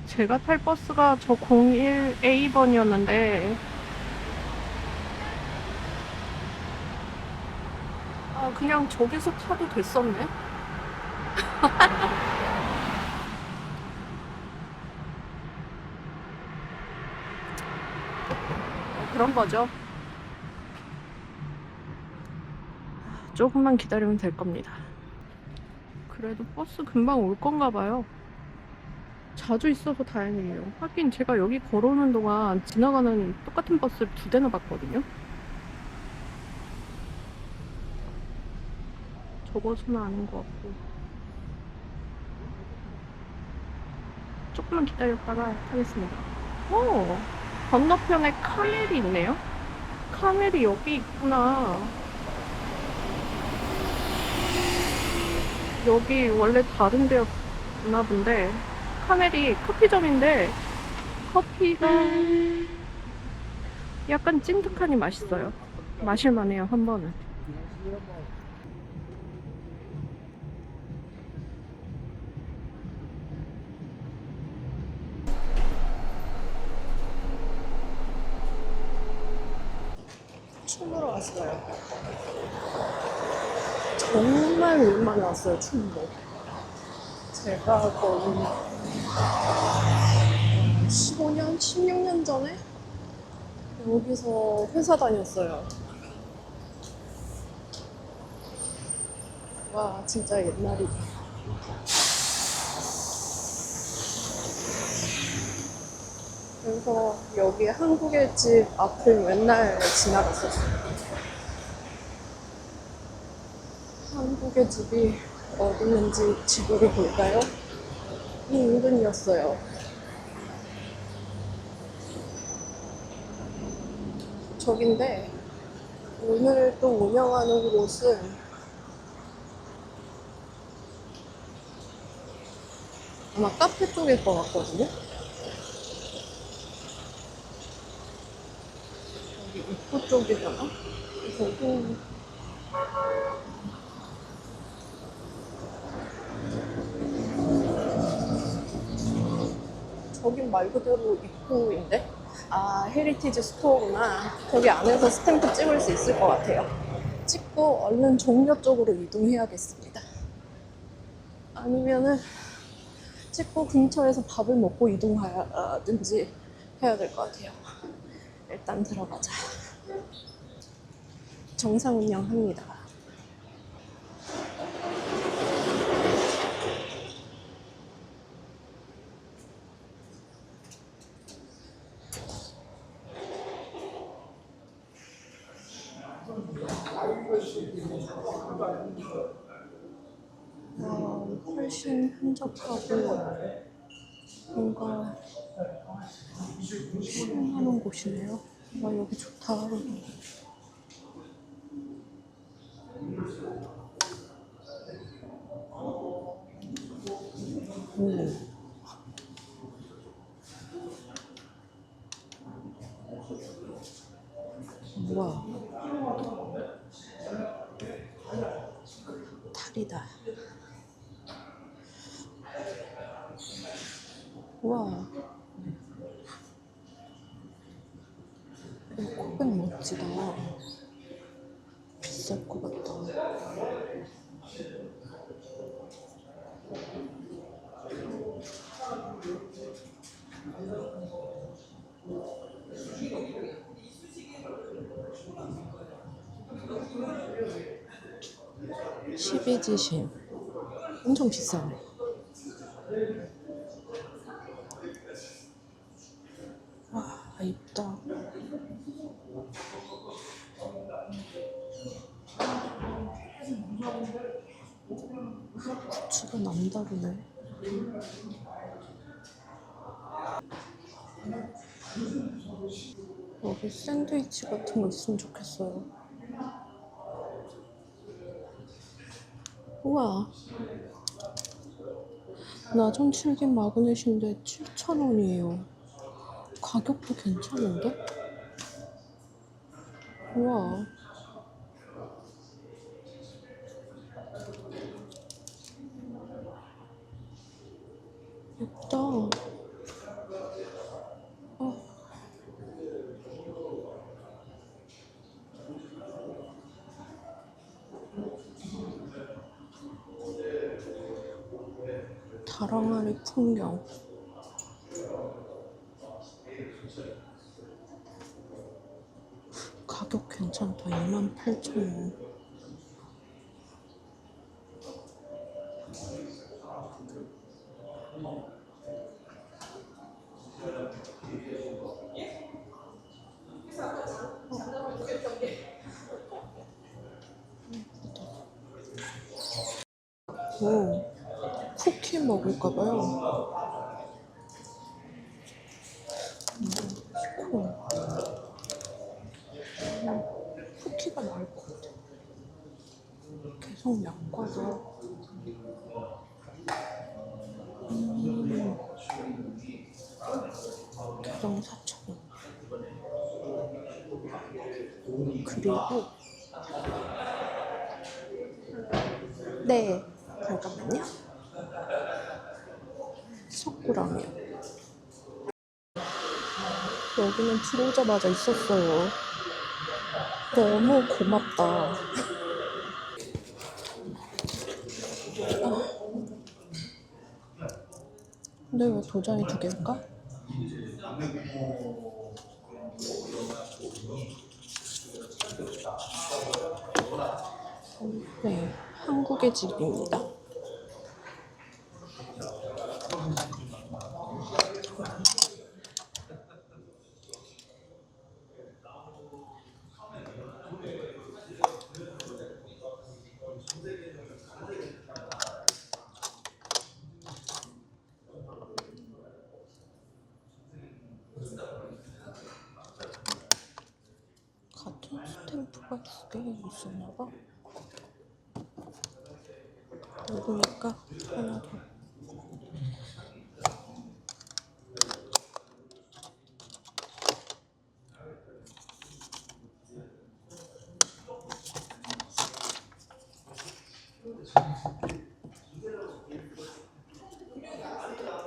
제가 탈 버스가 저 01A번이었는데 아, 그냥 저기서 타도 됐었네. 그런 거죠. 조금만 기다리면 될 겁니다. 그래도 버스 금방 올 건가 봐요. 자주 있어서 다행이에요. 하긴 제가 여기 걸어오는 동안 지나가는 똑같은 버스를 2대나 봤거든요. 저 버스는 아닌 것 같고. 조금만 기다렸다가 타겠습니다. 오! 건너편에 카멜이 있네요? 카멜이 여기 있구나. 여기 원래 다른 데였나 본데 카멜이 커피점인데 커피가 약간 찐득하니 맛있어요. 마실만해요, 한 번은. 춤으로 왔어요. 정말 오랜만에 왔어요, 춤으로. 제가 거의 15년, 16년 전에 여기서 회사 다녔어요. 와, 진짜 옛날이다. 그래서 여기 한국의 집 앞을 맨날 지나갔었어요. 한국의 집이 어디 있는지 지도를 볼까요? 이 인근이었어요. 저긴데 오늘 또 운영하는 곳은 아마 카페 쪽일 것 같거든요. 여기 입구 쪽이잖아. 거기 저긴 말 그대로 입구인데? 아, 헤리티지 스토어구나. 저기 안에서 스탬프 찍을 수 있을 것 같아요. 찍고 얼른 종려 쪽으로 이동해야겠습니다. 아니면은 찍고 근처에서 밥을 먹고 이동하든지 해야 될 것 같아요. 일단 들어가자. 정상 운영합니다. 훨씬 한적하고 뭔가 쉴만한 곳이네요. 와, 여기 좋다. 오. 우와. 달이다. 우와. 이 코백 멋지다. 비쌀 것 같다. 십이지신 엄청 비싸네. 와, 이쁘다. 고추가 남다르네. 여기 샌드위치 같은 거 있으면 좋겠어요. 우와. 나전 칠긴 마그넷인데 7,000원이에요. 가격도 괜찮은데? 우와. 예쁘다. 다랑아리 풍경. 가격 괜찮다. 28,000원. 오, 쿠키 먹을까봐요. 시코. 쿠키가 나을 것 같아. 계속 약과도. 개당 4,000원. 그리고 네, 잠깐만요. 석구라면. 여기는 들어오자마자 있었어요. 너무 고맙다. 근데 왜 도장이 2개일까? 네, 한국의 집입니다. 같은 스탬프가 2개 있었나봐. 여기니까 하나 더.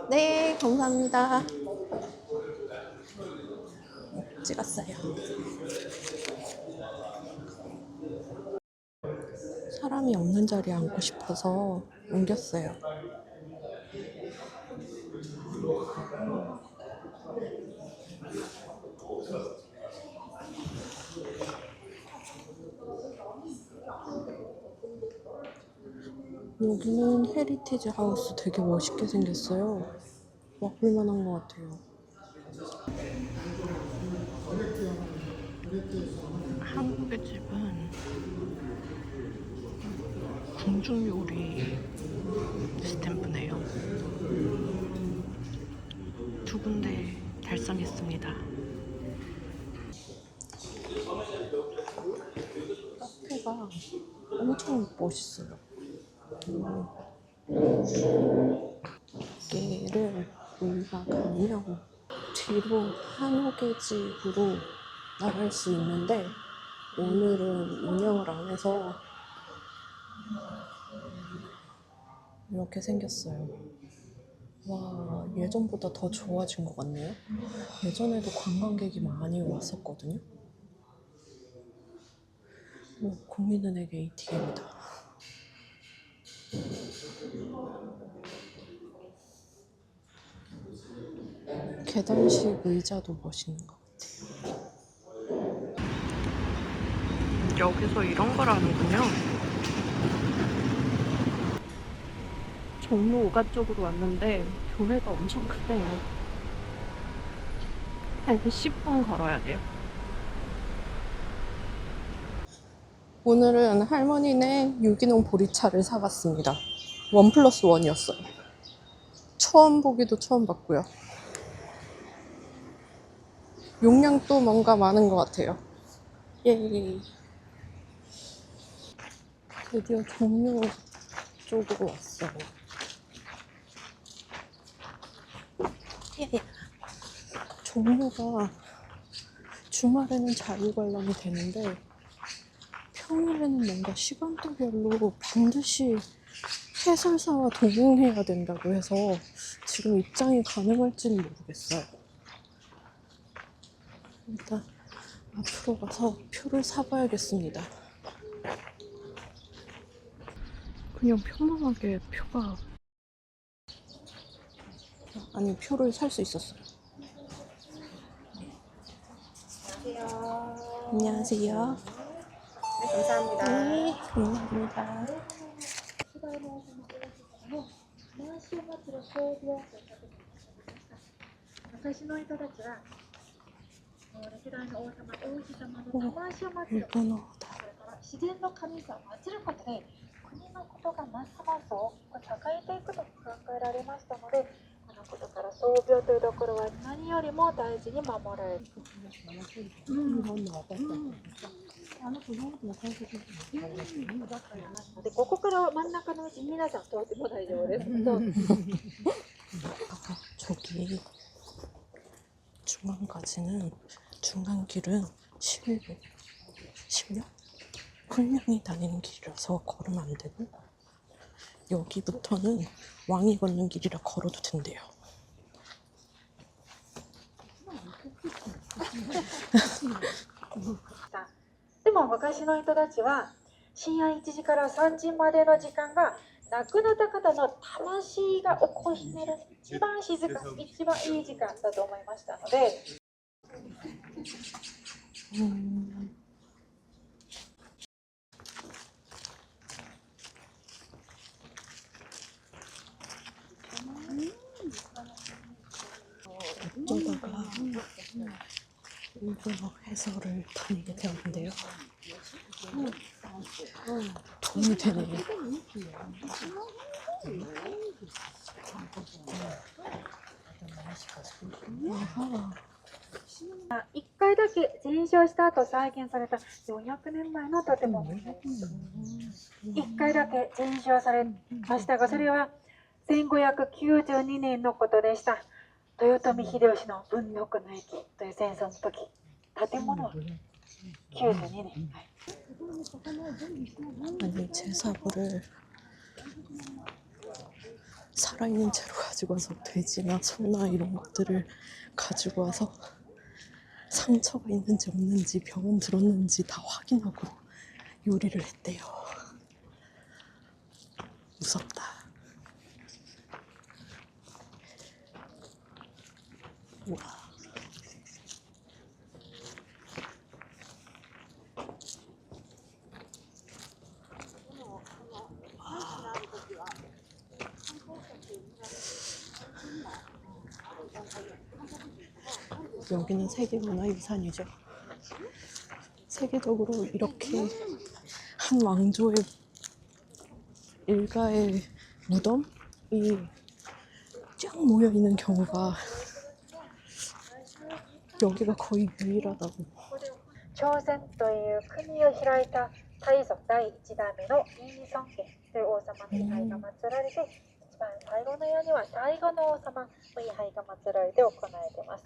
네, 감사합니다. 찍었어요. 사람이 없는 자리에 앉고 싶어서 옮겼어요. 여기는 헤리티지 하우스 되게 멋있게 생겼어요. 와볼 만한 것 같아요. 한국의 집은 궁중 요리 스탬프네요. 2군데 달성했습니다. 카페가 엄청 멋있어요. 여기를 올라가면 뒤로 한옥의 집으로 나갈 수 있는데 오늘은 운영을 안 해서 이렇게 생겼어요. 와, 예전보다 더 좋아진 것 같네요. 예전에도 관광객이 많이 왔었거든요. 국민은행 ATM이다. 계단식 의자도 멋있는 것 같아요. 여기서 이런 걸 하는군요. 종로 5가 쪽으로 왔는데 교회가 엄청 크대요. 한 10분 걸어야 돼요. 오늘은 할머니네 유기농 보리차를 사봤습니다. 1+1이었어요. 처음 보기도 처음 봤고요. 용량도 뭔가 많은 것 같아요. 예. 드디어 종로 쪽으로 왔어요. 예. 종로가 주말에는 자유 관람이 되는데 평일에는 뭔가 시간대별로 반드시 해설사와 동행해야 된다고 해서 지금 입장이 가능할지는 모르겠어요. 일단 앞으로 가서 표를 사봐야겠습니다. 그냥 편안하게 표가... 아니, 표를 살 수 있었어요. 안녕하세요. 네, 감사합니다. 네, 감사합니다. 私の人たちは歴代の王様、王子様の魂を祀る、 일본어다. 自然の神様を祀ることで国のことがますます大きく栄えていくと考えられましたので、このことから創病というところは何よりも大事に守られる。でここから真ん中のうち皆さん通っても大丈夫です。 저기 중간까지는 중간길은 실력? 훈련이 다니는 길이라서 걸으면 안 되고 여기부터는 왕이 걷는 길이라 걸어도 된대요. も昔の人たちは深夜1時から3時までの時間が亡くなった方の魂が起こしめる一番静か、一番いい時間だと思いましたので、어쩌다가 일본어 해설을 다니게 되었는데요. 도움이 되네요. 아하. 1回だけ全焼した後再現された400年前の建物です。1回だけ全焼されましたが、それは1592年のことでした。豊臣秀吉の文禄の駅という戦争の時、建物は92年。 아니 제사부를 살아있는 채로 가지고 와서 돼지나 소나 이런 것들을 가지고 와서 상처가 있는지 없는지 병은 들었는지 다 확인하고 요리를 했대요. 무섭다. 우와. 여기는 세계문화유산이죠. 세계적으로 이렇게 한 왕조의 일가의 무덤이 쫙 모여있는 경우가 여기가 거의 유일하다고. 朝鮮という国を開いた大祖第1代目のイーソン家という王様の位牌が祀られて、一番最後の世には最後の王様の位牌が祀られて行われています。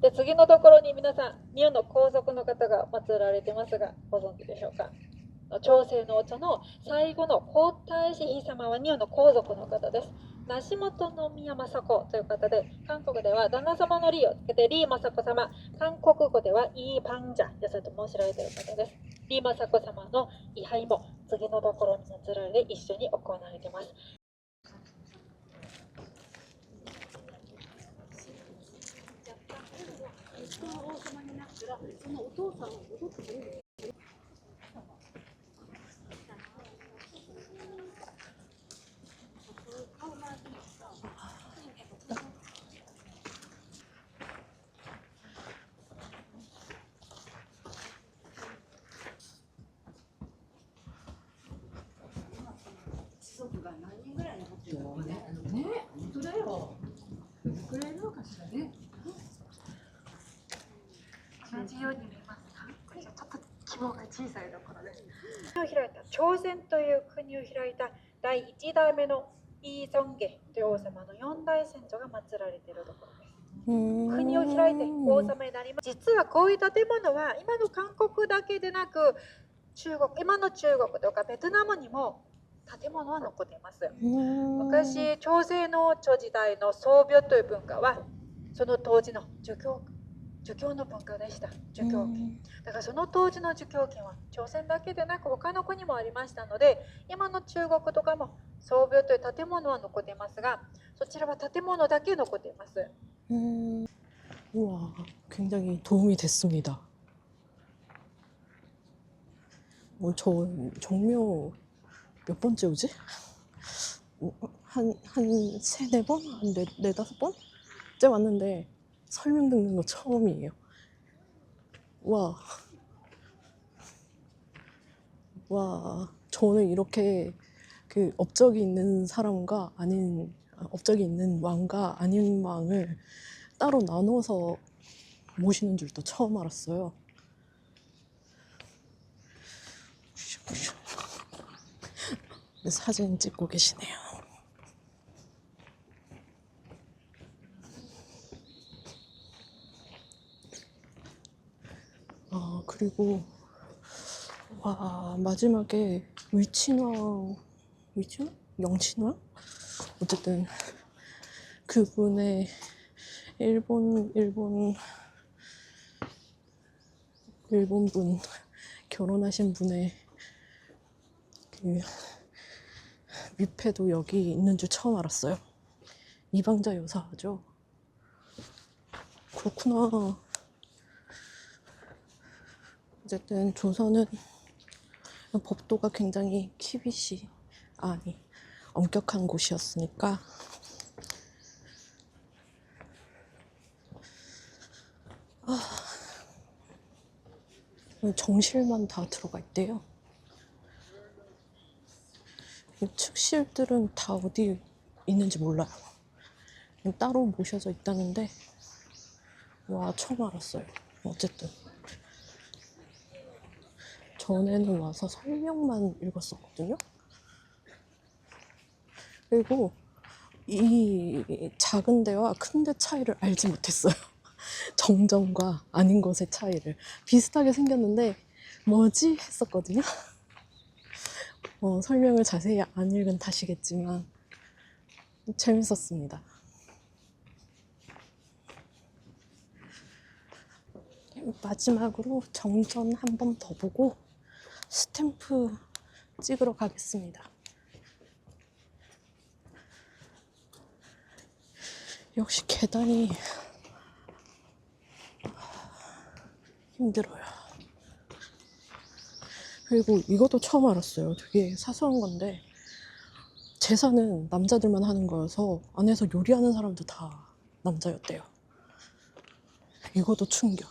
で、次のところに皆さん、日本の皇族の方が祀られてますが、ご存知でしょうか。朝鮮の王朝の最後の皇太子妃様は日本の皇族の方です。梨本宮政子という方で、韓国では旦那様のリをつけてリー政子様、韓国語ではイー・パンジャやそと申しられている方です。リー政子様の位牌も次のところに祀られて一緒に行われています。同じように見えますか？これちょっと規模が小さいところです。国を開いた朝鮮という国を開いた第1代目のイーソンゲという王様の4代先祖が祀られているところです。国を開いて王様になります。実はこういう建物は今の韓国だけでなく今の中国とかベトナムにも建物は残っています。昔朝鮮の朝時代の宗廟という文化はその当時の儒教の文化でした。儒教圏だからその当時の儒教圏は朝鮮だけでなく他の国もありましたので、今の中国とかも宗廟という建物は残っていますが、そちらは建物だけ残っています。 우와, 굉장히 도움이 됐습니다. 저 정묘 몇 번째 오지? 한 세네 번? 한 네다섯 번째 왔는데 설명 듣는 거 처음이에요. 와, 저는 이렇게 그 업적이 있는 사람과 아닌 업적이 있는 왕과 아닌 왕을 따로 나눠서 모시는 줄도 처음 알았어요. 사진 찍고 계시네요. 그리고 와, 마지막에 위친왕? 영친왕? 어쨌든 그분의 일본분 결혼하신 분의 그 뷔페도 여기 있는 줄 처음 알았어요. 이방자 여사죠. 그렇구나. 어쨌든 조선은 법도가 굉장히 엄격한 곳이었으니까 정실만 다 들어가 있대요. 이 측실들은 다 어디 있는지 몰라요. 그냥 따로 모셔져 있다는데 와 처음 알았어요. 어쨌든 전에는 와서 설명만 읽었었거든요. 그리고 이 작은 데와 큰 데 차이를 알지 못했어요. 정정과 아닌 것의 차이를. 비슷하게 생겼는데 뭐지? 했었거든요. 설명을 자세히 안 읽은 탓이겠지만 재밌었습니다. 마지막으로 정전 한 번 더 보고 스탬프 찍으러 가겠습니다. 역시 계단이 힘들어요. 그리고 이것도 처음 알았어요. 되게 사소한 건데 제사는 남자들만 하는 거여서 안에서 요리하는 사람도 다 남자였대요. 이것도 충격.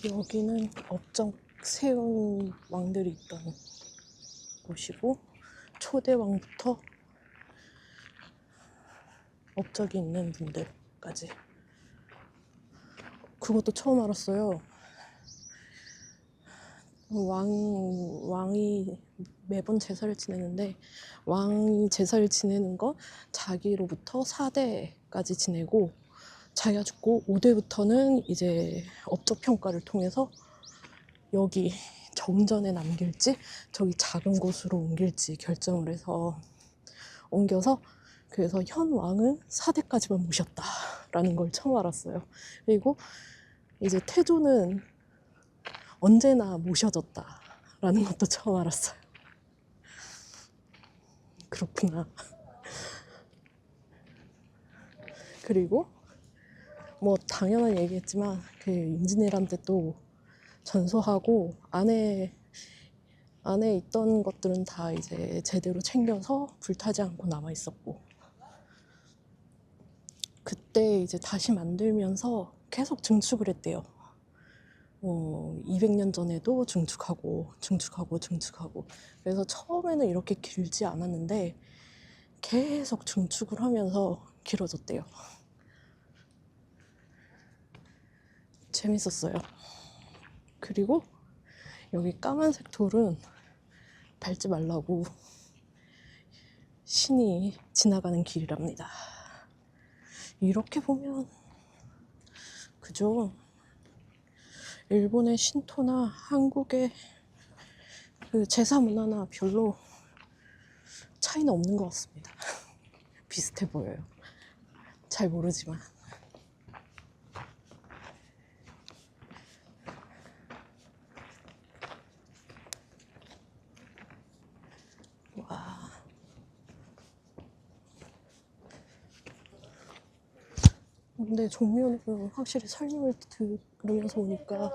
여기는 업적 세운 왕들이 있던 곳이고 초대왕부터 업적이 있는 분들까지. 그것도 처음 알았어요. 왕이 매번 제사를 지내는데 왕이 제사를 지내는 건 자기로부터 4대까지 지내고 자기가 죽고 5대부터는 이제 업적 평가를 통해서 여기 정전에 남길지 저기 작은 곳으로 옮길지 결정을 해서 옮겨서 그래서 현 왕은 4대까지만 모셨다라는 걸 처음 알았어요. 그리고 이제 태조는 언제나 모셔졌다라는 것도 처음 알았어요. 그렇구나. 그리고 뭐 당연한 얘기겠지만 그 임진왜란 때 또 전소하고 안에 있던 것들은 다 이제 제대로 챙겨서 불타지 않고 남아 있었고 그때 이제 다시 만들면서 계속 증축을 했대요. 200년 전에도 증축하고 그래서 처음에는 이렇게 길지 않았는데 계속 증축을 하면서 길어졌대요. 재밌었어요. 그리고 여기 까만색 돌은 밟지 말라고 신이 지나가는 길이랍니다. 이렇게 보면 그죠? 일본의 신토나 한국의 그 제사 문화나 별로 차이는 없는 것 같습니다. 비슷해 보여요. 잘 모르지만. 와. 근데 정면은 확실히 설명을 들으면서 오니까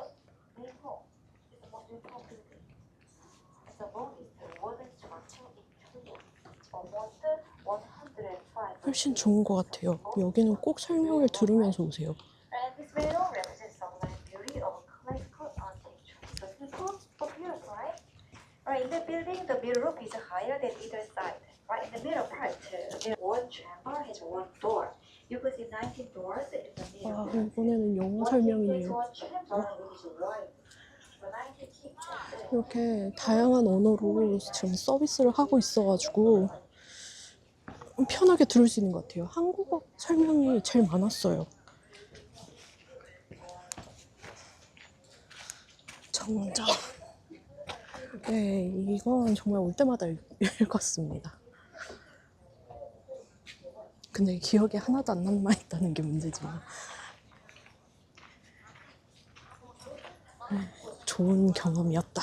훨씬 좋은 것 같아요. 여기는 꼭 설명을 들으면서 오세요. Right, in the building, the mirror roof is higher than either side. Right in the middle part, one chamber has one door. You could see 19 doors in the middle. 아, 이번에는 영어 설명이네요. 이렇게 다양한 언어로 지금 서비스를 하고 있어가지고 편하게 들을 수 있는 것 같아요. 한국어 설명이 제일 많았어요. 정자. 네, 이건 정말 올 때마다 읽었습니다. 근데 기억에 하나도 안 남아 있다는 게 문제지만. 좋은 경험이었다.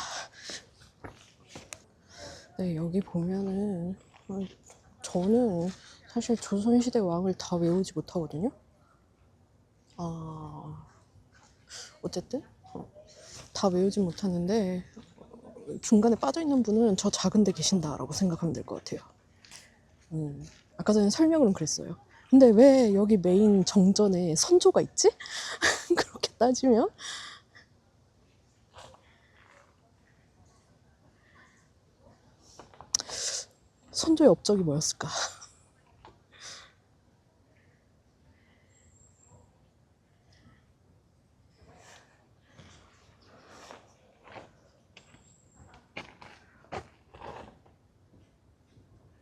네, 여기 보면은 저는 사실 조선시대 왕을 다 외우지 못하거든요. 어쨌든 다 외우진 못하는데 중간에 빠져있는 분은 저 작은 데 계신다라고 생각하면 될 것 같아요. 아까 전에 설명은 그랬어요. 근데 왜 여기 메인 정전에 선조가 있지? 그렇게 따지면 선조의 업적이 뭐였을까?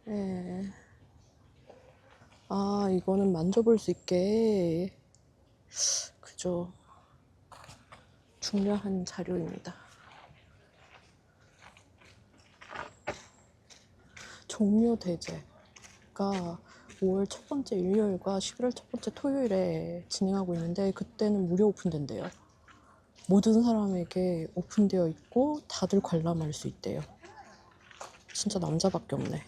네. 이거는 만져볼 수 있게 그죠. 중요한 자료입니다. 종묘대제가 5월 첫 번째 일요일과 11월 첫 번째 토요일에 진행하고 있는데 그때는 무료 오픈된대요. 모든 사람에게 오픈되어 있고 다들 관람할 수 있대요. 진짜 남자밖에 없네.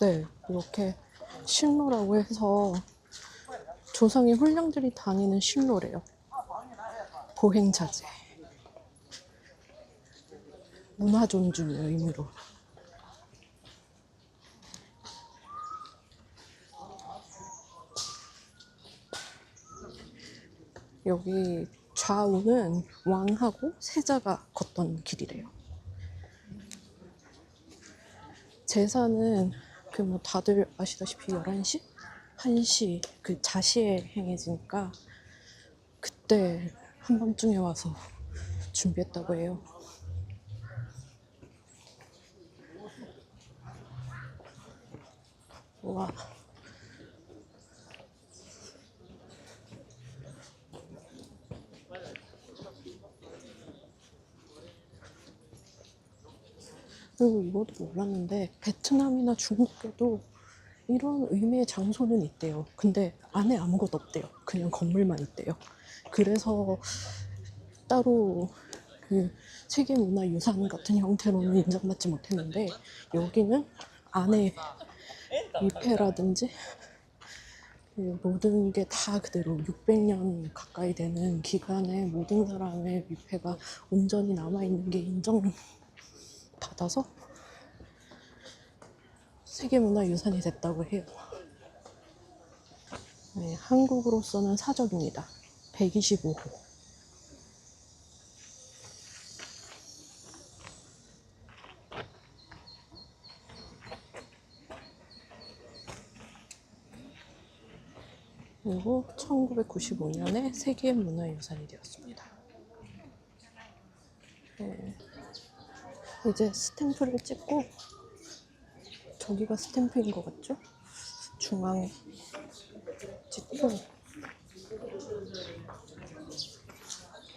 네, 이렇게 신로라고 해서 조상의 혼령들이 다니는 신로래요. 보행자재. 문화 존중의 의미로. 여기 좌우는 왕하고 세자가 걷던 길이래요. 제사는 그 뭐 다들 아시다시피 11시? 1시 그 자시에 행해지니까 그때 한밤중에 와서 준비했다고 해요. 와. 그리고 이것도 몰랐는데 베트남이나 중국에도 이런 의미의 장소는 있대요. 근데 안에 아무것도 없대요. 그냥 건물만 있대요. 그래서 따로 그 세계문화유산 같은 형태로는 인정받지 못했는데 여기는 안에 위패라든지 모든 게 다 그대로 600년 가까이 되는 기간에 모든 사람의 위패가 온전히 남아있는 게 인정받아서 세계문화유산이 됐다고 해요. 네, 한국으로서는 사적입니다. 125호. 그리고 1995년에 세계문화유산이 되었습니다. 네. 이제 스탬프를 찍고 저기가 스탬프인 것 같죠? 중앙에 찍고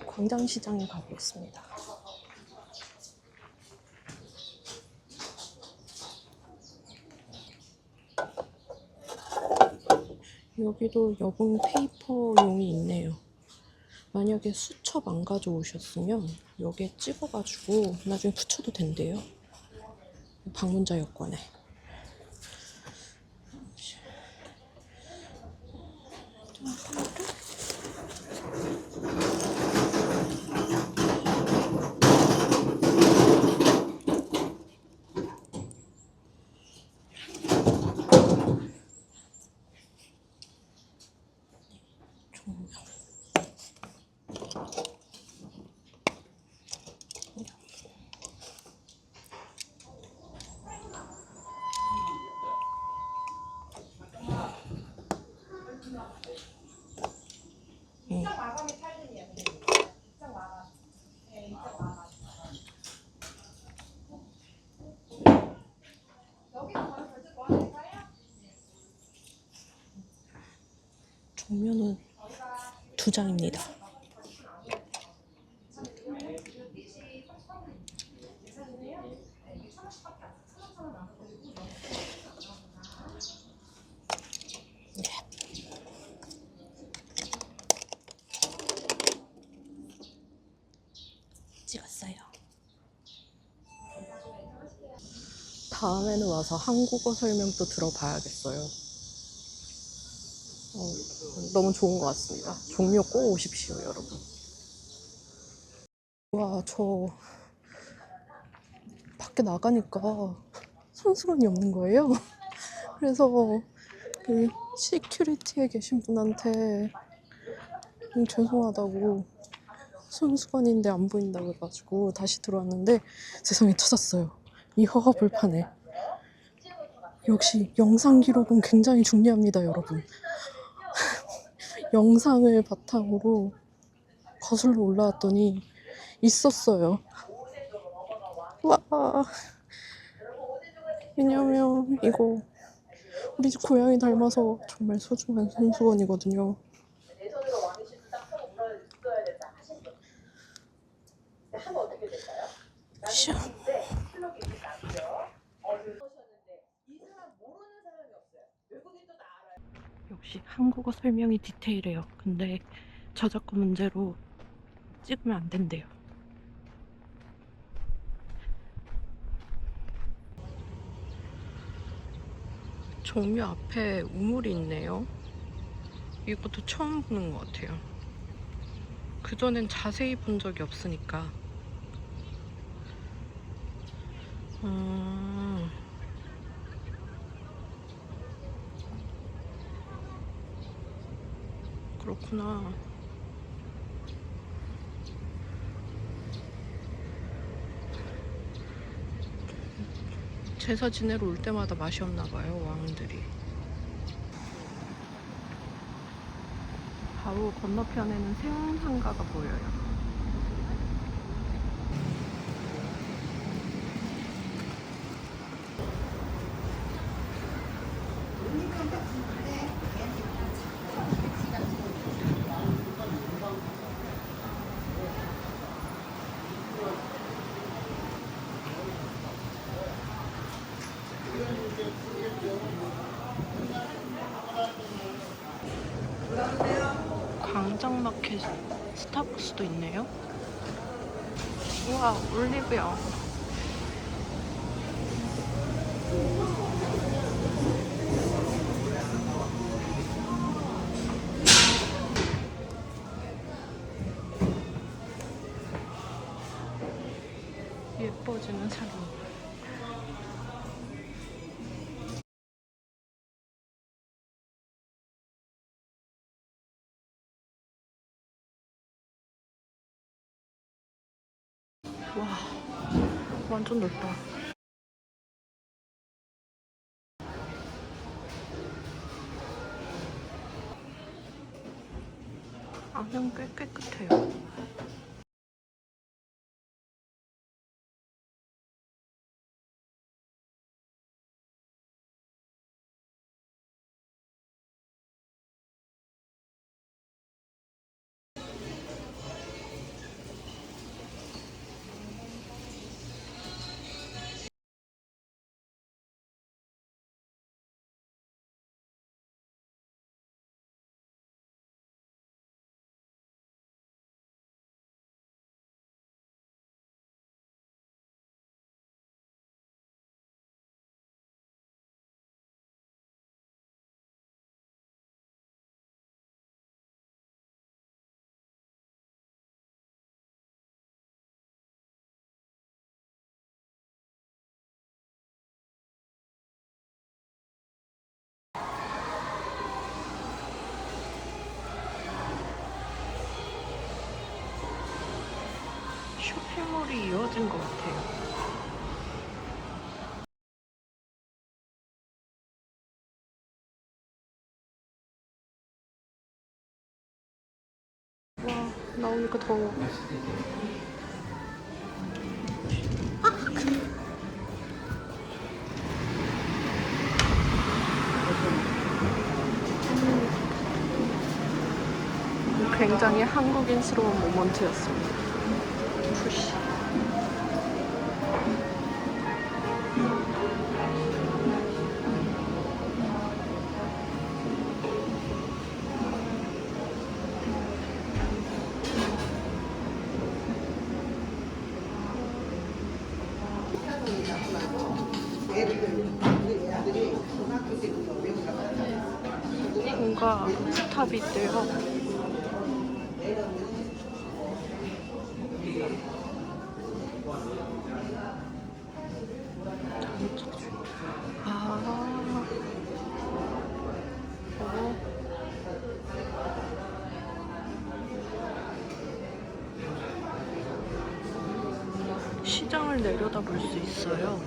광장시장에 가고 있습니다. 여기도 여분 페이퍼용이 있네요. 만약에 수첩 안 가져오셨으면 여기에 찍어가지고 나중에 붙여도 된대요. 방문자 여권에. 종묘는 2장입니다. 찍었어요. 다음에는 와서 한국어 설명도 들어봐야겠어요. 너무 좋은 것 같습니다. 종료 꼭 오십시오, 여러분. 와, 저 밖에 나가니까 손수건이 없는 거예요. 그래서 그 시큐리티에 계신 분한테 죄송하다고 손수건인데 안 보인다고 해가지고 다시 들어왔는데 세상에 찾았어요. 이 허허벌판에. 역시 영상 기록은 굉장히 중요합니다, 여러분. 영상을 바탕으로 거슬러 올라왔더니 있었어요. 와, 왜냐면 이거 우리 집 고양이 닮아서 정말 소중한 손수건이거든요. 샤. 역시 한국어 설명이 디테일해요. 근데 저작권 문제로 찍으면 안 된대요. 종묘 앞에 우물이 있네요. 이것도 처음 보는 것 같아요. 그전엔 자세히 본 적이 없으니까. 그렇구나. 제사 지내러 올 때마다 맛이 없나 봐요, 왕들이. 바로 건너편에는 세운상가가 보여요. 광장마켓 스타벅스도 있네요. 우와, 올리브영. 예뻐지는 사람. 와, 완전 넓다. 안은 꽤 깨끗해요. 쇼핑몰이 이어진 것 같아요. 와, 나오니까 더워. 굉장히 한국인스러운 모먼트였습니다. 푸시. 여기가 스탑이 있대요. 아, 시장을 내려다볼 수 있어요.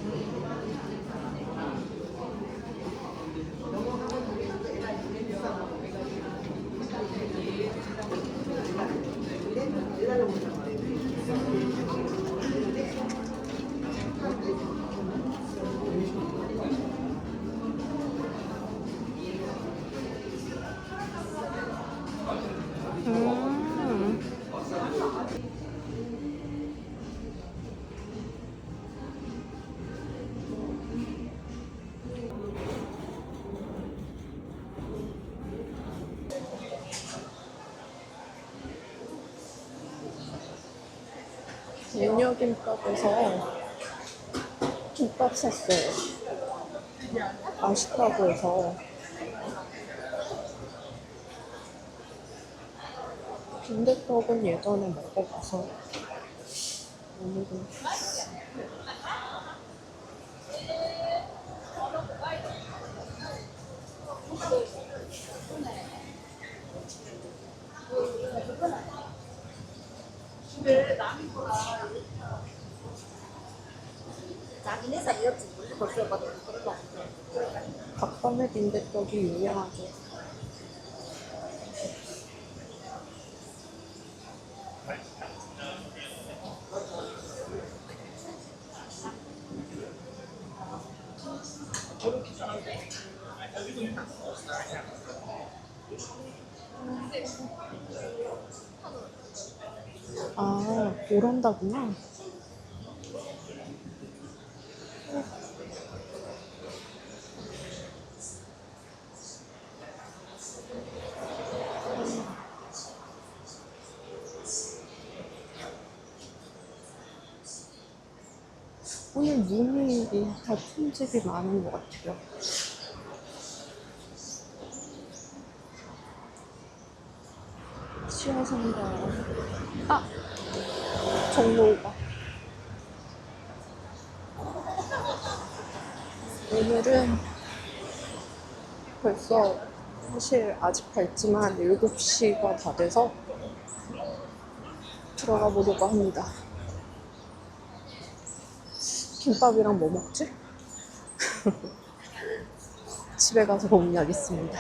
예녀김밥에서 김밥 샀어요. 맛있다고 해서. 빈대떡은 예전에 먹어봐서 오늘은 닭밤의 빈대떡이 유명하죠. 아, 오란다구나. 오늘 문이 닫힌 집이 많은 것 같아요. 시야상가. 아! 종로가. 오늘은 벌써 사실 아직 밝지만 7시가 다 돼서 들어가 보려고 합니다. 김밥이랑 뭐 먹지? 집에 가서 고민하겠습니다.